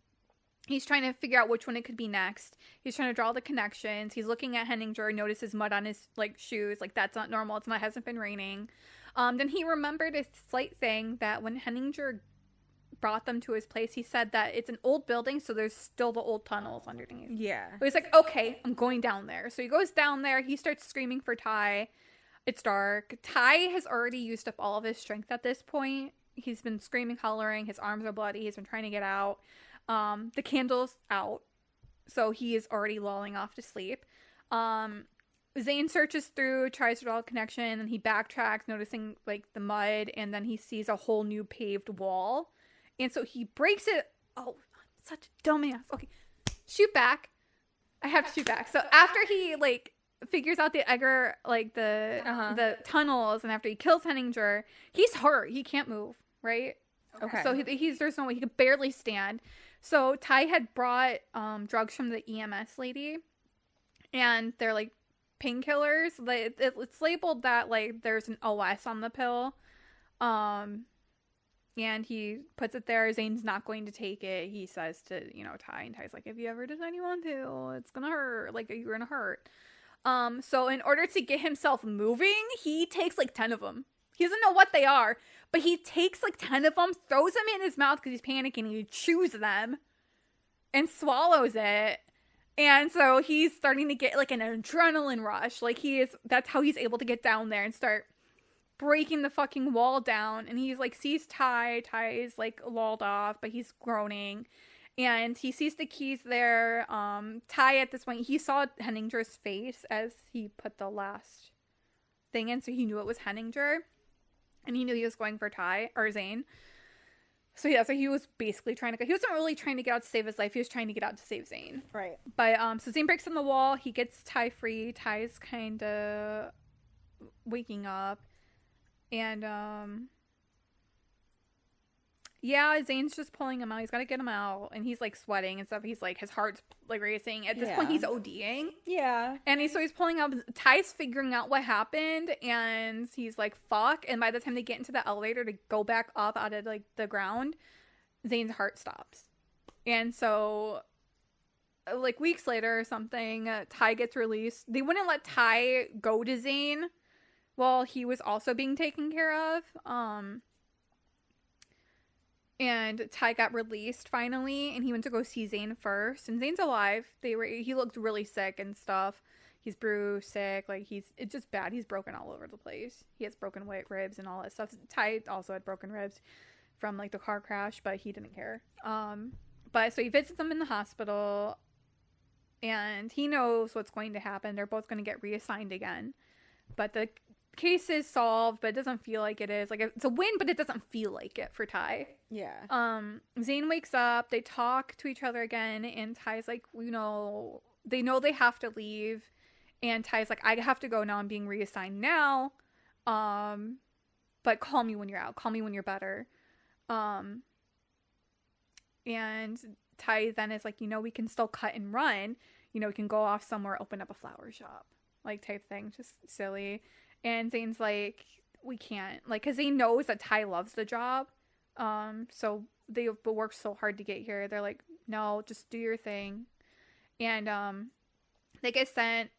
He's trying to figure out which one it could be next. He's trying to draw the connections. He's looking at Henninger, notices mud on his, like, shoes. Like, that's not normal. It's not, hasn't been raining. Then he remembered a slight thing that when Henninger brought them to his place, he said that it's an old building, so there's still the old tunnels underneath. Yeah. But he's like, okay, I'm going down there. So he goes down there. He starts screaming for Ty. It's dark. Ty has already used up all of his strength at this point. He's been screaming, hollering. His arms are bloody. He's been trying to get out. The candle's out, so he is already lolling off to sleep. Zane searches through, tries to draw a connection, and he backtracks, noticing, like, the mud, and then he sees a whole new paved wall. And so he breaks it. Oh, I'm such a dumbass. Okay, shoot back. I have to shoot back. So after he, like, figures out the Edgar, like, the tunnels, and after he kills Henninger, he's hurt. He can't move, right? Okay. So there's no way. He could barely stand. So Ty had brought drugs from the EMS lady, and they're, like, painkillers. It's labeled that, like, there's an OS on the pill. And he puts it there. Zane's not going to take it. He says to, Ty, and Ty's like, if you ever decide you want to, it's gonna hurt. Like, you're gonna hurt. So in order to get himself moving, he takes, like, 10 of them. He doesn't know what they are, but he takes, like, 10 of them, throws them in his mouth because he's panicking. He chews them and swallows it. And so he's starting to get, like, an adrenaline rush. Like, that's how he's able to get down there and start breaking the fucking wall down. And he's, like, sees Ty. Ty is, like, lulled off, but he's groaning. And he sees the keys there. Ty, at this point, he saw Henninger's face as he put the last thing in, so he knew it was Henninger. And he knew he was going for Ty, or Zane. So yeah, so he was basically he wasn't really trying to get out to save his life. He was trying to get out to save Zane. Right. But, so Zane breaks in the wall. He gets Ty free. Ty's kind of waking up. And, yeah, Zane's just pulling him out. He's got to get him out. And he's, like, sweating and stuff. He's, like, his heart's, like, racing. At this point, he's ODing. Yeah. And he's pulling up. Ty's figuring out what happened. And he's like, fuck. And by the time they get into the elevator to go back up out of, like, the ground, Zane's heart stops. And so, like, weeks later or something, Ty gets released. They wouldn't let Ty go to Zane while he was also being taken care of. And Ty got released finally, and he went to go see Zane first. And Zane's alive. He looked really sick and stuff. He's bruised, sick, like it's just bad. He's broken all over the place. He has broken ribs and all that stuff. Ty also had broken ribs from like the car crash, but he didn't care. But so he visits them in the hospital, and he knows what's going to happen. They're both going to get reassigned again, but the case is solved, but it doesn't feel like it is. Like, it's a win, but it doesn't feel like it for Ty. Yeah. Zane wakes up, they talk to each other again, and Ty's like, they know they have to leave, and Ty's like, I have to go now, I'm being reassigned now, but call me when you're out, call me when you're better. And Ty then is like, we can still cut and run, we can go off somewhere, open up a flower shop, like, type thing, just silly. And Zane's like, we can't, like, because Zane knows that Ty loves the job, so they worked so hard to get here. They're like, no, just do your thing. And they get sent,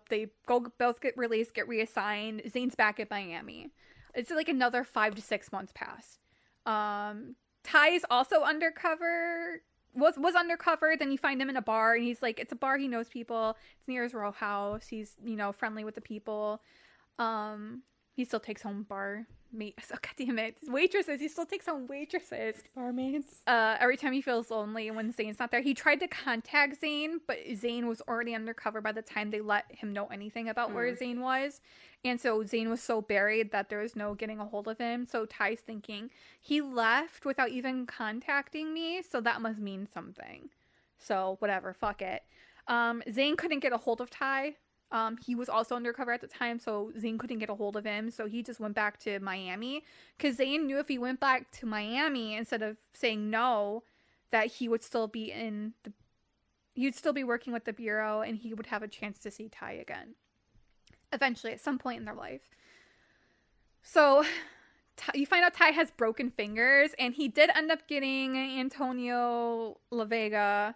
they both get released, get reassigned. Zane's back at Miami. It's like another 5 to 6 months pass. Ty's also undercover, was undercover. Then you find him in a bar, and he's like, it's a bar, he knows people, it's near his row house, he's friendly with the people. He still takes home barmaids. Oh, God damn it. Waitresses. He still takes home waitresses. Barmaids. Every time he feels lonely when Zane's not there. He tried to contact Zane, but Zane was already undercover by the time they let him know anything about where Zane was. And so Zane was so buried that there was no getting a hold of him. So Ty's thinking, he left without even contacting me, so that must mean something. So whatever, fuck it. Zane couldn't get a hold of Ty. He was also undercover at the time, so Zane couldn't get a hold of him, so he just went back to Miami, because Zane knew if he went back to Miami, instead of saying no, that he would still be he'd still be working with the Bureau, and he would have a chance to see Ty again, eventually, at some point in their life. So, you find out Ty has broken fingers, and he did end up getting Antonio La Vega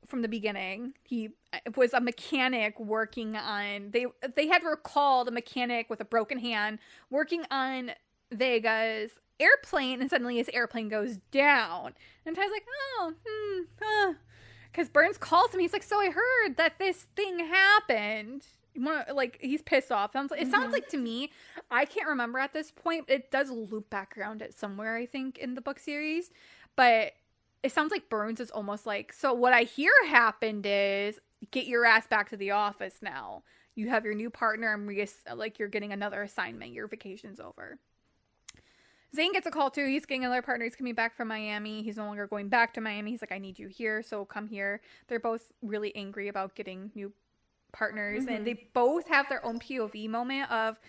from the beginning. He was a mechanic working on, they had recalled a mechanic with a broken hand working on Vega's airplane, and suddenly his airplane goes down, and Ty's like, because Burns calls him, he's like, so I heard that this thing happened. Like, he's pissed off. It sounds like, to me, I can't remember at this point, it does loop back around it somewhere, I think, in the book series, but it sounds like Burns is almost like, so what I hear happened is, get your ass back to the office now. You have your new partner, and like, you're getting another assignment. Your vacation's over. Zane gets a call too. He's getting another partner. He's coming back from Miami. He's no longer going back to Miami. He's like, I need you here, so come here. They're both really angry about getting new partners, and they both have their own POV moment of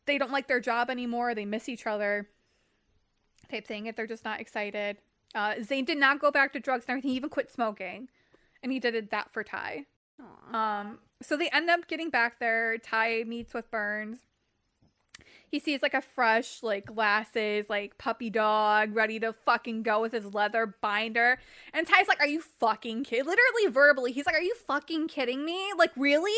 they don't like their job anymore. They miss each other, type thing. If they're just not excited. Zane did not go back to drugs and everything. He even quit smoking, and he did that for Ty. So they end up getting back there. Ty meets with Burns. He sees like a fresh, like, glasses, like, puppy dog ready to fucking go with his leather binder, and Ty's like, are you fucking kidding? Literally verbally, he's like, are you fucking kidding me? Like, really?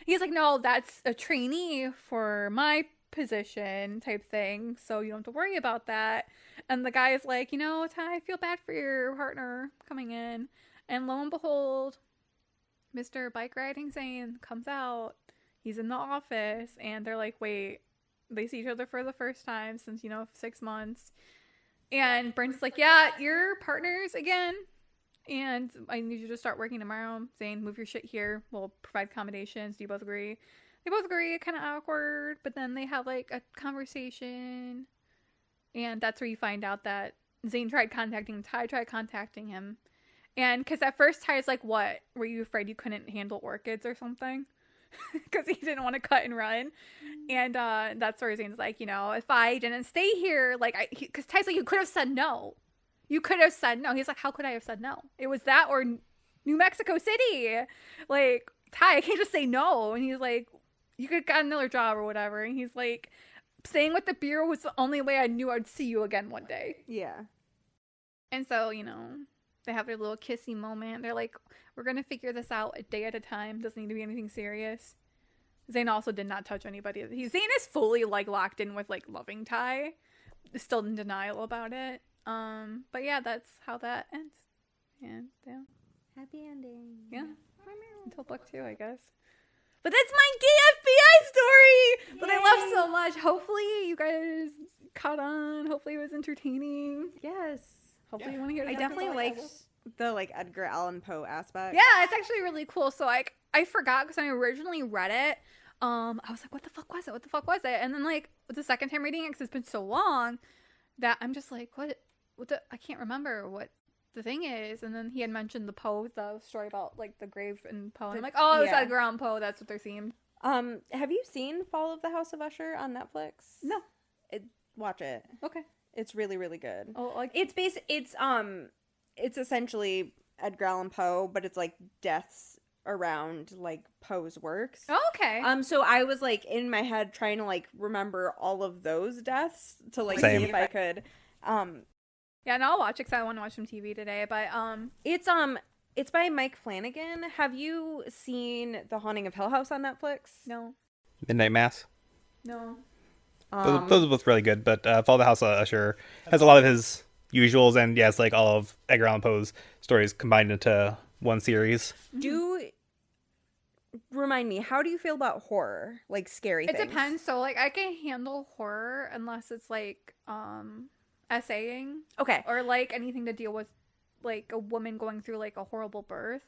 He's like, no, that's a trainee for my position, type thing, so you don't have to worry about that. And the guy is like, Ty, I feel bad for your partner coming in. And lo and behold, Mr. Bike Riding Zane comes out. He's in the office, and they're like, wait, they see each other for the first time since 6 months. And Burns is like, yeah, you're partners again, and I need you to start working tomorrow. Zane, move your shit here, we'll provide accommodations. Do you both agree? They both agree. Kind of awkward, but then they have like a conversation, and that's where you find out that Zane tried contacting him. Ty tried contacting him, and because at first Ty's like, what, were you afraid you couldn't handle orchids or something? Because he didn't want to cut and run. And that's where Zane's like, if I didn't stay here, like, because Ty's like, you could have said no. You could have said no. He's like, how could I have said no? It was that or New Mexico City. Like, Ty, I can't just say no. And he's like, you could have got another job or whatever. And he's like, staying with the Bureau was the only way I knew I'd see you again one day. Yeah. And so, they have their little kissy moment. They're like, we're going to figure this out a day at a time. Doesn't need to be anything serious. Zane also did not touch anybody. Zane is fully, like, locked in with, like, loving Ty. Still in denial about it. But yeah, that's how that ends. And yeah. Happy ending. Yeah. Until book 2, I guess. But that's my gay FBI story that I love so much. Hopefully you guys caught on. Hopefully it was entertaining. Yes. Hopefully you want to hear it. I definitely liked the like Edgar Allan Poe aspect. Yeah, it's actually really cool. So like I forgot because I originally read it. I was like, what the fuck was it? What the fuck was it? And then like the second time reading it, because it's been so long that I'm just like, what the, I can't remember what the thing is. And then he had mentioned the story about like the grave and Poe. And I'm like, oh, it was Edgar Allan Poe. That's what they're themed. Have you seen Fall of the House of Usher on Netflix? No. Watch it. Okay. It's really, really good. Oh, like it's essentially Edgar Allan Poe, but it's like deaths around like Poe's works. Oh, okay. So I was like in my head trying to like remember all of those deaths to like Same. see if I could. Yeah, and I'll watch it because I want to watch some TV today. But it's by Mike Flanagan. Have you seen The Haunting of Hill House on Netflix? No. Midnight Mass. No. Those are both really good, but Fall of the House of Usher has a lot of his usuals, and it's like all of Edgar Allan Poe's stories combined into one series. Remind me, how do you feel about horror? Like scary things? It depends. So like I can handle horror unless it's like essaying. Okay. Or like anything to deal with like a woman going through like a horrible birth.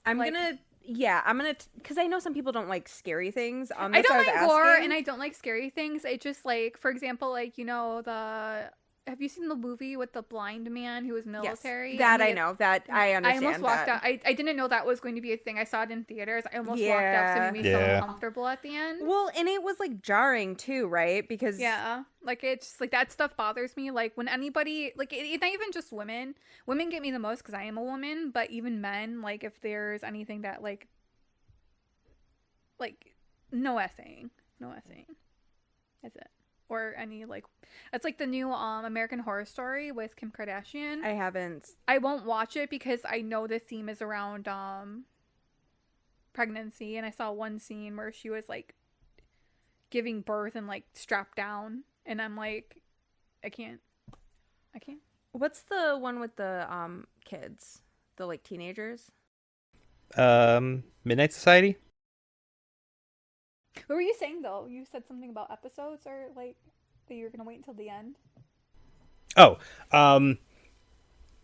I'm gonna because I know some people don't like scary things. I don't like gore and I don't like scary things. It just like, for example, like, have you seen the movie with the blind man who was military? Yes, that I know. That I understand. I almost walked out. I didn't know that was going to be a thing. I saw it in theaters. I almost walked out because it made me so uncomfortable at the end. Well, and it was like jarring too, right? Because like it's just like that stuff bothers me. Like when anybody, like it's not even just women. Women get me the most because I am a woman. But even men, like if there's anything that like no essaying. That's it. Or any like, it's like the new American Horror Story with Kim Kardashian. I haven't. I won't watch it because I know the theme is around pregnancy, and I saw one scene where she was like giving birth and like strapped down, and I'm like, I can't. What's the one with the kids, the like teenagers? Midnight Society. What were you saying though? You said something about episodes or like that you were gonna wait until the end. Oh,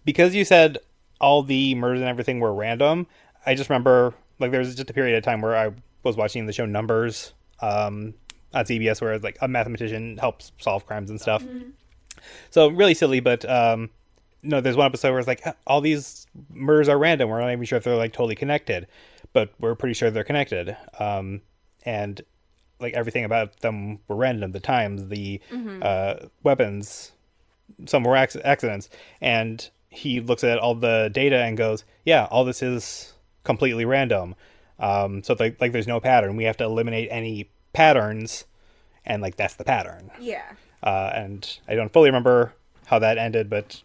because you said all the murders and everything were random. I just remember like there was just a period of time where I was watching the show Numbers on CBS, where like a mathematician helps solve crimes and stuff. Mm-hmm. So really silly, but no, there's one episode where it's like all these murders are random. We're not even sure if they're like totally connected, but we're pretty sure they're connected. And like everything about them were random. The times, the weapons, some were accidents. And he looks at all the data and goes, yeah, all this is completely random. So like there's no pattern. We have to eliminate any patterns, and like that's the pattern. Yeah. And I don't fully remember how that ended, but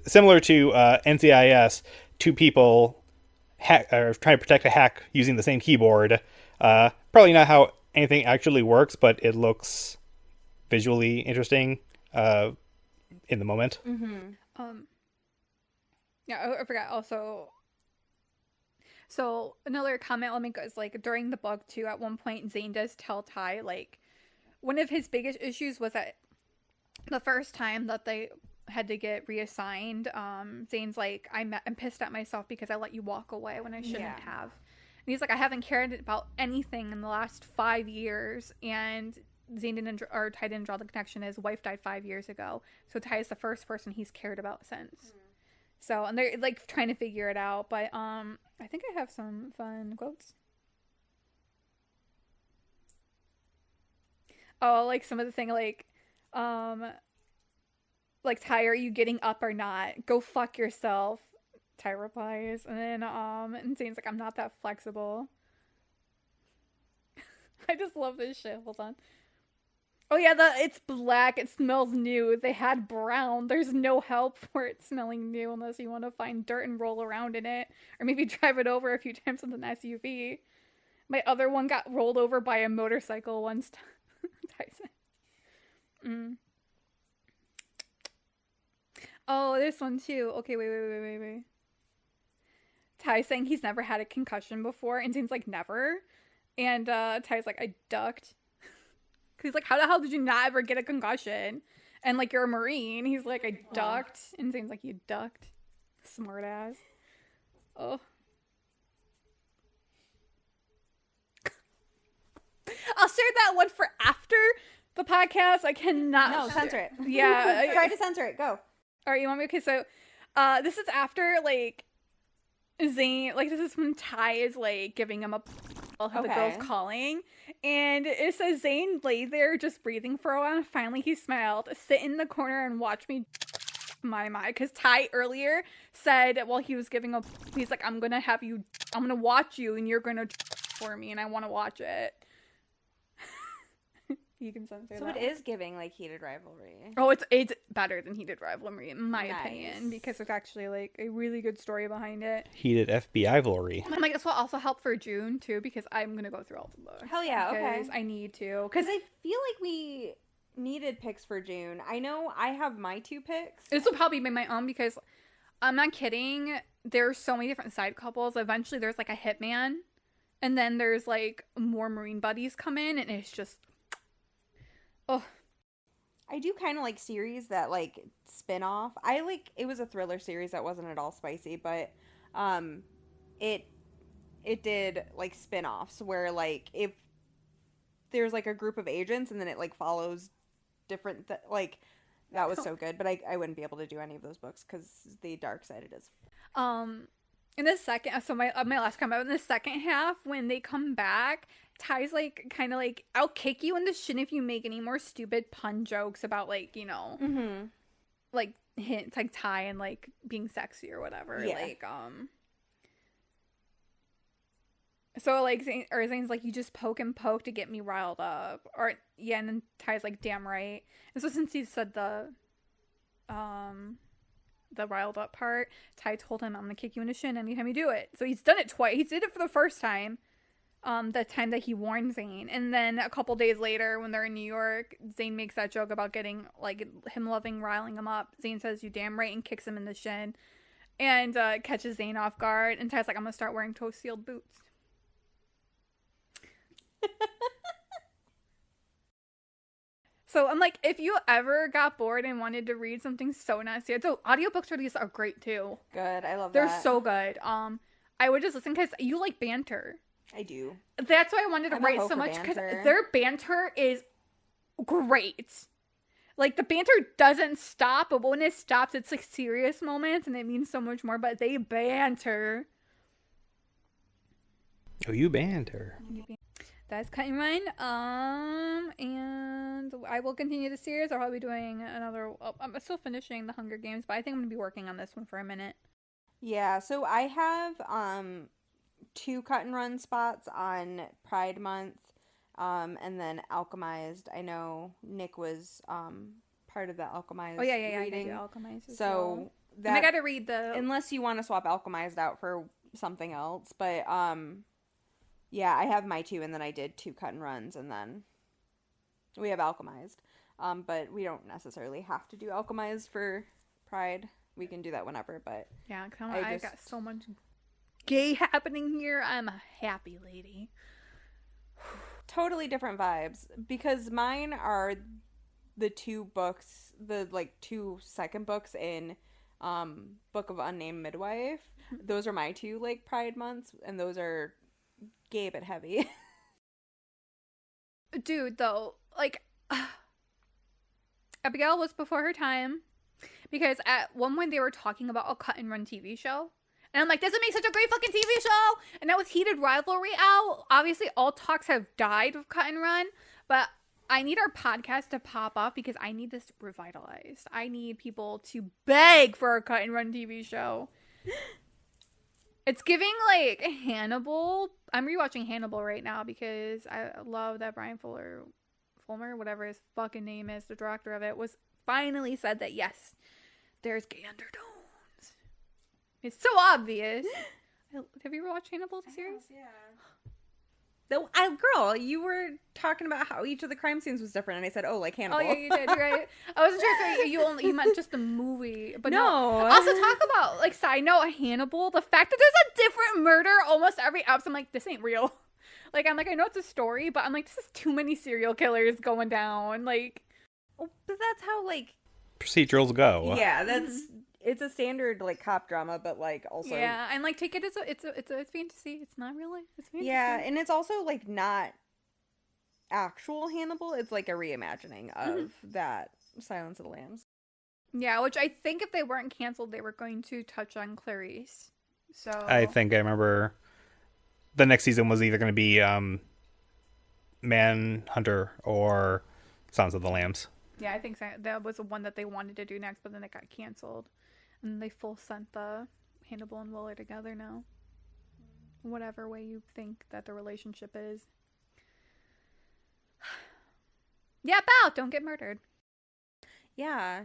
similar to NCIS, two people are trying to protect a hack using the same keyboard. Probably not how anything actually works, but it looks visually interesting in the moment. Mm-hmm. Yeah, I forgot also. So another comment I'll make is like during the book too, at one point Zane does tell Ty like one of his biggest issues was that the first time that they had to get reassigned, Zane's like, I'm pissed at myself because I let you walk away when I shouldn't have. And he's like, I haven't cared about anything in the last 5 years. And Ty didn't draw the connection. His wife died 5 years ago. So Ty is the first person he's cared about since. So, and they're like trying to figure it out. But I think I have some fun quotes. Oh, like some of the thing like Ty, are you getting up or not? Go fuck yourself. Ty replies, and then and Zane's like, I'm not that flexible. I just love this shit. Hold on. Oh yeah, it's black. It smells new. They had brown. There's no help for it smelling new unless you want to find dirt and roll around in it, or maybe drive it over a few times with an SUV. My other one got rolled over by a motorcycle once. Ty said. Oh, this one too. Okay, wait. Ty's saying he's never had a concussion before, and Zane's like, never. And Ty's like, I ducked. He's like, how the hell did you not ever get a concussion? And like, you're a Marine. He's like, I ducked. And Zane's like, you ducked? Smart ass. Oh. I'll share that one for after the podcast. I cannot. No, censor it. Yeah. Try to censor it. Go. All right, you want me? Okay, so this is after, like, Zane, like, this is when Ty is, like, giving him a the girl's calling, and it says Zane lay there just breathing for a while, and finally he smiled, sit in the corner and watch me my mind, because Ty earlier said while he was giving a, he's like, I'm gonna watch you, and you're gonna for me, and I want to watch it. You can censor so that. So it is giving, like, heated rivalry. Oh, it's better than heated rivalry, in my opinion, because it's actually, like, a really good story behind it. Heated FBI rivalry. I'm like, this will also help for June, too, because I'm going to go through all the books. Hell yeah, okay. Because I need to. Because I feel like we needed picks for June. I know I have my 2 picks. This will probably be my own, because I'm not kidding. There's so many different side couples. Eventually, there's, like, a hitman. And then there's, like, more Marine buddies come in, and it's just... Oh, I do kind of like series that like spin off. It was a thriller series that wasn't at all spicy, but it did like spin-offs where like if there's like a group of agents and then it like follows different like that was so good, but I wouldn't be able to do any of those books because the dark side it is. In the second, so my last comment, in the second half when they come back, Ty's like kind of like, I'll kick you in the shin if you make any more stupid pun jokes about like, you know, like hints like Ty and like being sexy or whatever. Yeah. Like so like Zane's like, you just poke and poke to get me riled up, or yeah, and then Ty's like, damn right. And so since he said the riled up part, Ty told him, I'm gonna kick you in the shin anytime you do it. So he's done it twice. He did it for the first time, the time that he warned Zane, and then a couple days later when they're in New York, Zane makes that joke about getting like him loving riling him up. Zane says, you damn right, and kicks him in the shin, and catches Zane off guard, and Ty's like, I'm gonna start wearing toe-sealed boots. So I'm like, if you ever got bored and wanted to read something so nasty, so audiobooks for these are great too. Good, I love They're that. so good. I would just listen because you like banter. I do. That's why I wanted to write so much, because their banter is great. Like, the banter doesn't stop, but when it stops, it's like serious moments and it means so much more, but they banter. Oh, you banter. That's Cut and Run. And I will continue the series. I'll probably be doing another. I'm still finishing the Hunger Games, but I think I'm gonna be working on this one for a minute. Yeah, so I have 2 cut and run spots on Pride Month, and then Alchemized. I know Nick was part of the Alchemized. Oh yeah, reading. I do Alchemized. So that, and I got to read the. Unless you want to swap Alchemized out for something else, but yeah, I have my 2, and then I did 2 cut and runs, and then we have Alchemized. But we don't necessarily have to do Alchemized for Pride. We can do that whenever, but... Yeah, I got so much gay happening here. I'm a happy lady. Totally different vibes, because mine are the 2 books, the, like, 2 second books in Book of Unnamed Midwife. Those are my 2, like, Pride months, and those are... gay but heavy. Dude, though, like, Abigail was before her time, because at one point they were talking about a cut and run TV show, and I'm like, this would make such a great fucking TV show. And now with Heated Rivalry out, obviously all talks have died with cut and run, but I need our podcast to pop off because I need this revitalized. I need people to beg for a cut and run TV show. It's giving, like, Hannibal. I'm rewatching Hannibal right now because I love that Brian Fulmer, whatever his fucking name is, the director of it, was finally said that, yes, there's gay undertones. It's so obvious. Have you ever watched Hannibal, the series? Yeah. Girl, you were talking about how each of the crime scenes was different, and I said, "Oh, like Hannibal." Oh yeah, you did, right? I wasn't sure if you meant just the movie, but No. Also, talk about like side note Hannibal. The fact that there's a different murder almost every episode. I'm like, this ain't real. Like I know it's a story, but I'm like, this is too many serial killers going down. Like, But that's how like procedurals go. Yeah, it's a standard like cop drama, but like also yeah, and like take it as it's a fantasy. It's not really. It's fantasy. Yeah, and it's also like not actual Hannibal. It's like a reimagining of that Silence of the Lambs. Yeah, which I think if they weren't canceled, they were going to touch on Clarice. So I think I remember the next season was either going to be Manhunter or Silence of the Lambs. Yeah, I think so. That was the one that they wanted to do next, but then it got canceled. And they full sent the Hannibal and Willer together now. Whatever way you think that the relationship is. Yap out! Don't get murdered. Yeah,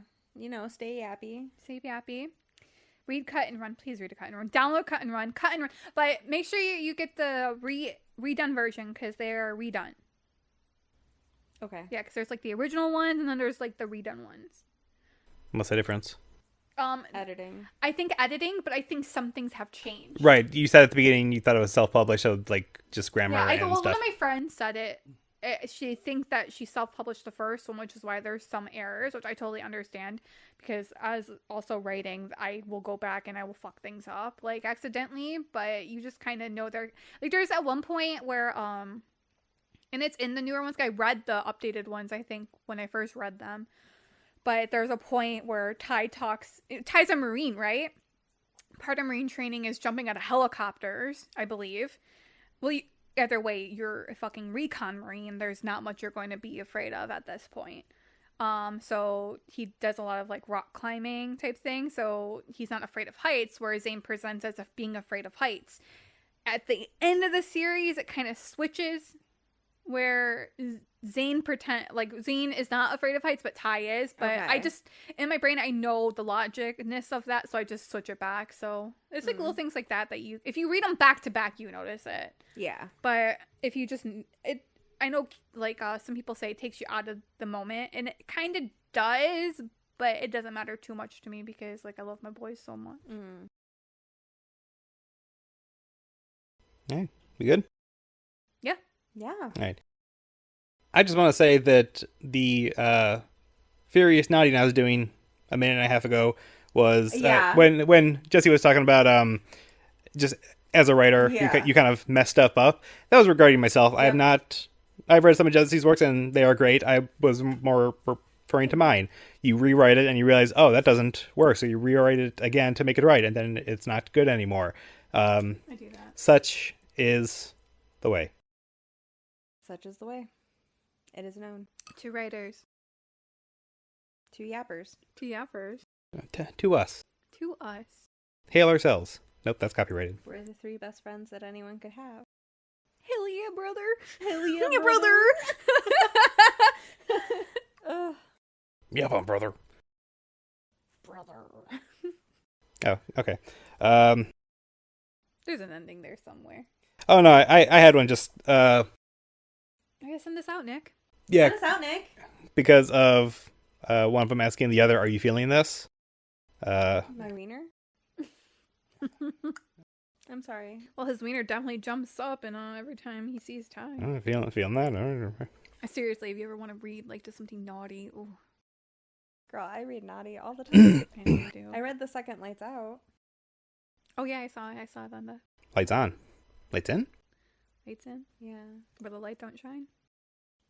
stay yappy. Stay happy. Read Cut and Run. Please read a Cut and Run. Download Cut and Run. Cut and Run. But make sure you get the redone version because they're redone. Okay. Yeah, because there's like the original ones and then there's like the redone ones. What's the difference? Editing. I think editing, but I think some things have changed. Right. You said at the beginning you thought it was self-published, so like just grammar and one stuff. of my friends said it. She thinks that she self-published the first one, which is why there's some errors, which I totally understand. Because as also writing, I will go back and I will fuck things up, like accidentally. But you just kind of know there. Like there's at one point where and it's in the newer ones. I read the updated ones, I think, when I first read them. But there's a point where Ty talks. Ty's a Marine, right? Part of Marine training is jumping out of helicopters, I believe. Well, either way, you're a fucking recon Marine. There's not much you're going to be afraid of at this point. So he does a lot of like rock climbing type thing. So he's not afraid of heights, whereas Zane presents as being afraid of heights. At the end of the series, it kind of switches. Where Zane is not afraid of heights, but Ty is. But Okay. I just, in my brain, I know the logicness of that, so I just switch it back. So it's like little things like that if you read them back to back, you notice it. Yeah. But if you just, I know like some people say it takes you out of the moment, and it kind of does, but it doesn't matter too much to me because like I love my boys so much. Hey, we good? Yeah. All right. I just want to say that the Furious Naughty I was doing a minute and a half ago was when Jessy was talking about just as a writer, you kind of messed up. That was regarding myself. Yep. I've read some of Jessy's works and they are great. I was more referring to mine. You rewrite it and you realize, oh, that doesn't work. So you rewrite it again to make it right. And then it's not good anymore. I do that. Such is the way. Such is the way. It is known. 2 writers. 2 yappers. 2 yappers. To us. To us. Hail ourselves. Nope, that's copyrighted. We're the 3 best friends that anyone could have. Hell yeah, brother. Hell yeah, brother. Yeah, brother. Brother. Oh, okay. There's an ending there somewhere. Oh no, I had one just I gotta send this out, Nick. Yeah. Send us out, Nick. Because of one of them asking the other, "Are you feeling this?" My wiener. I'm sorry. Well, his wiener definitely jumps up, and every time he sees Ty. I'm feeling that. Seriously, if you ever want to read like just something naughty, ooh. Girl, I read naughty all the time. I know you do. I read the second Lights Out. Oh yeah, I saw it on the Lights on, lights in. lights in, Yeah. where the light don't shine.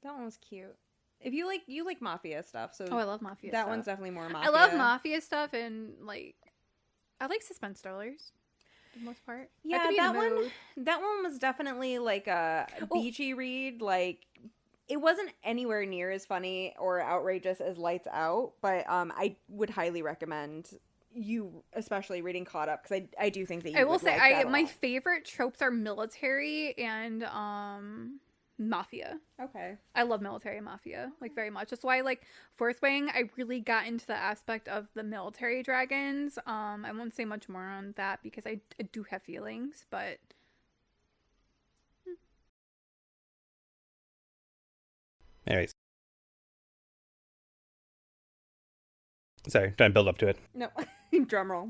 That one was cute. If you like mafia stuff, so Oh, I love mafia. that stuff. one's definitely more mafia. I love mafia stuff, and like I like suspense thrillers for the most part. I Yeah, could be in that the one. mood. That one was definitely like a beachy read. Like it wasn't anywhere near as funny or outrageous as Lights Out, but I would highly recommend you, especially reading Caught Up, because I do think that you. I will would say, like that a my lot. favorite tropes are military and mafia. Okay. I love military and mafia, like, very much. That's why, like, Fourth Wing, I really got into the aspect of the military dragons. I won't say much more on that because I do have feelings, but Anyways. Sorry, trying to build up to it. No. Drum roll.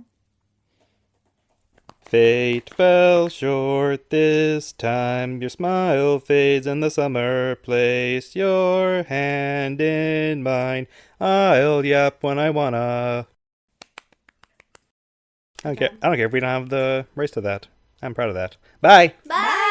Fate fell short this time. Your smile fades in the summer. Place your hand in mine. I'll yap when I wanna. I don't care if we don't have the race to that. I'm proud of that. Bye! Bye!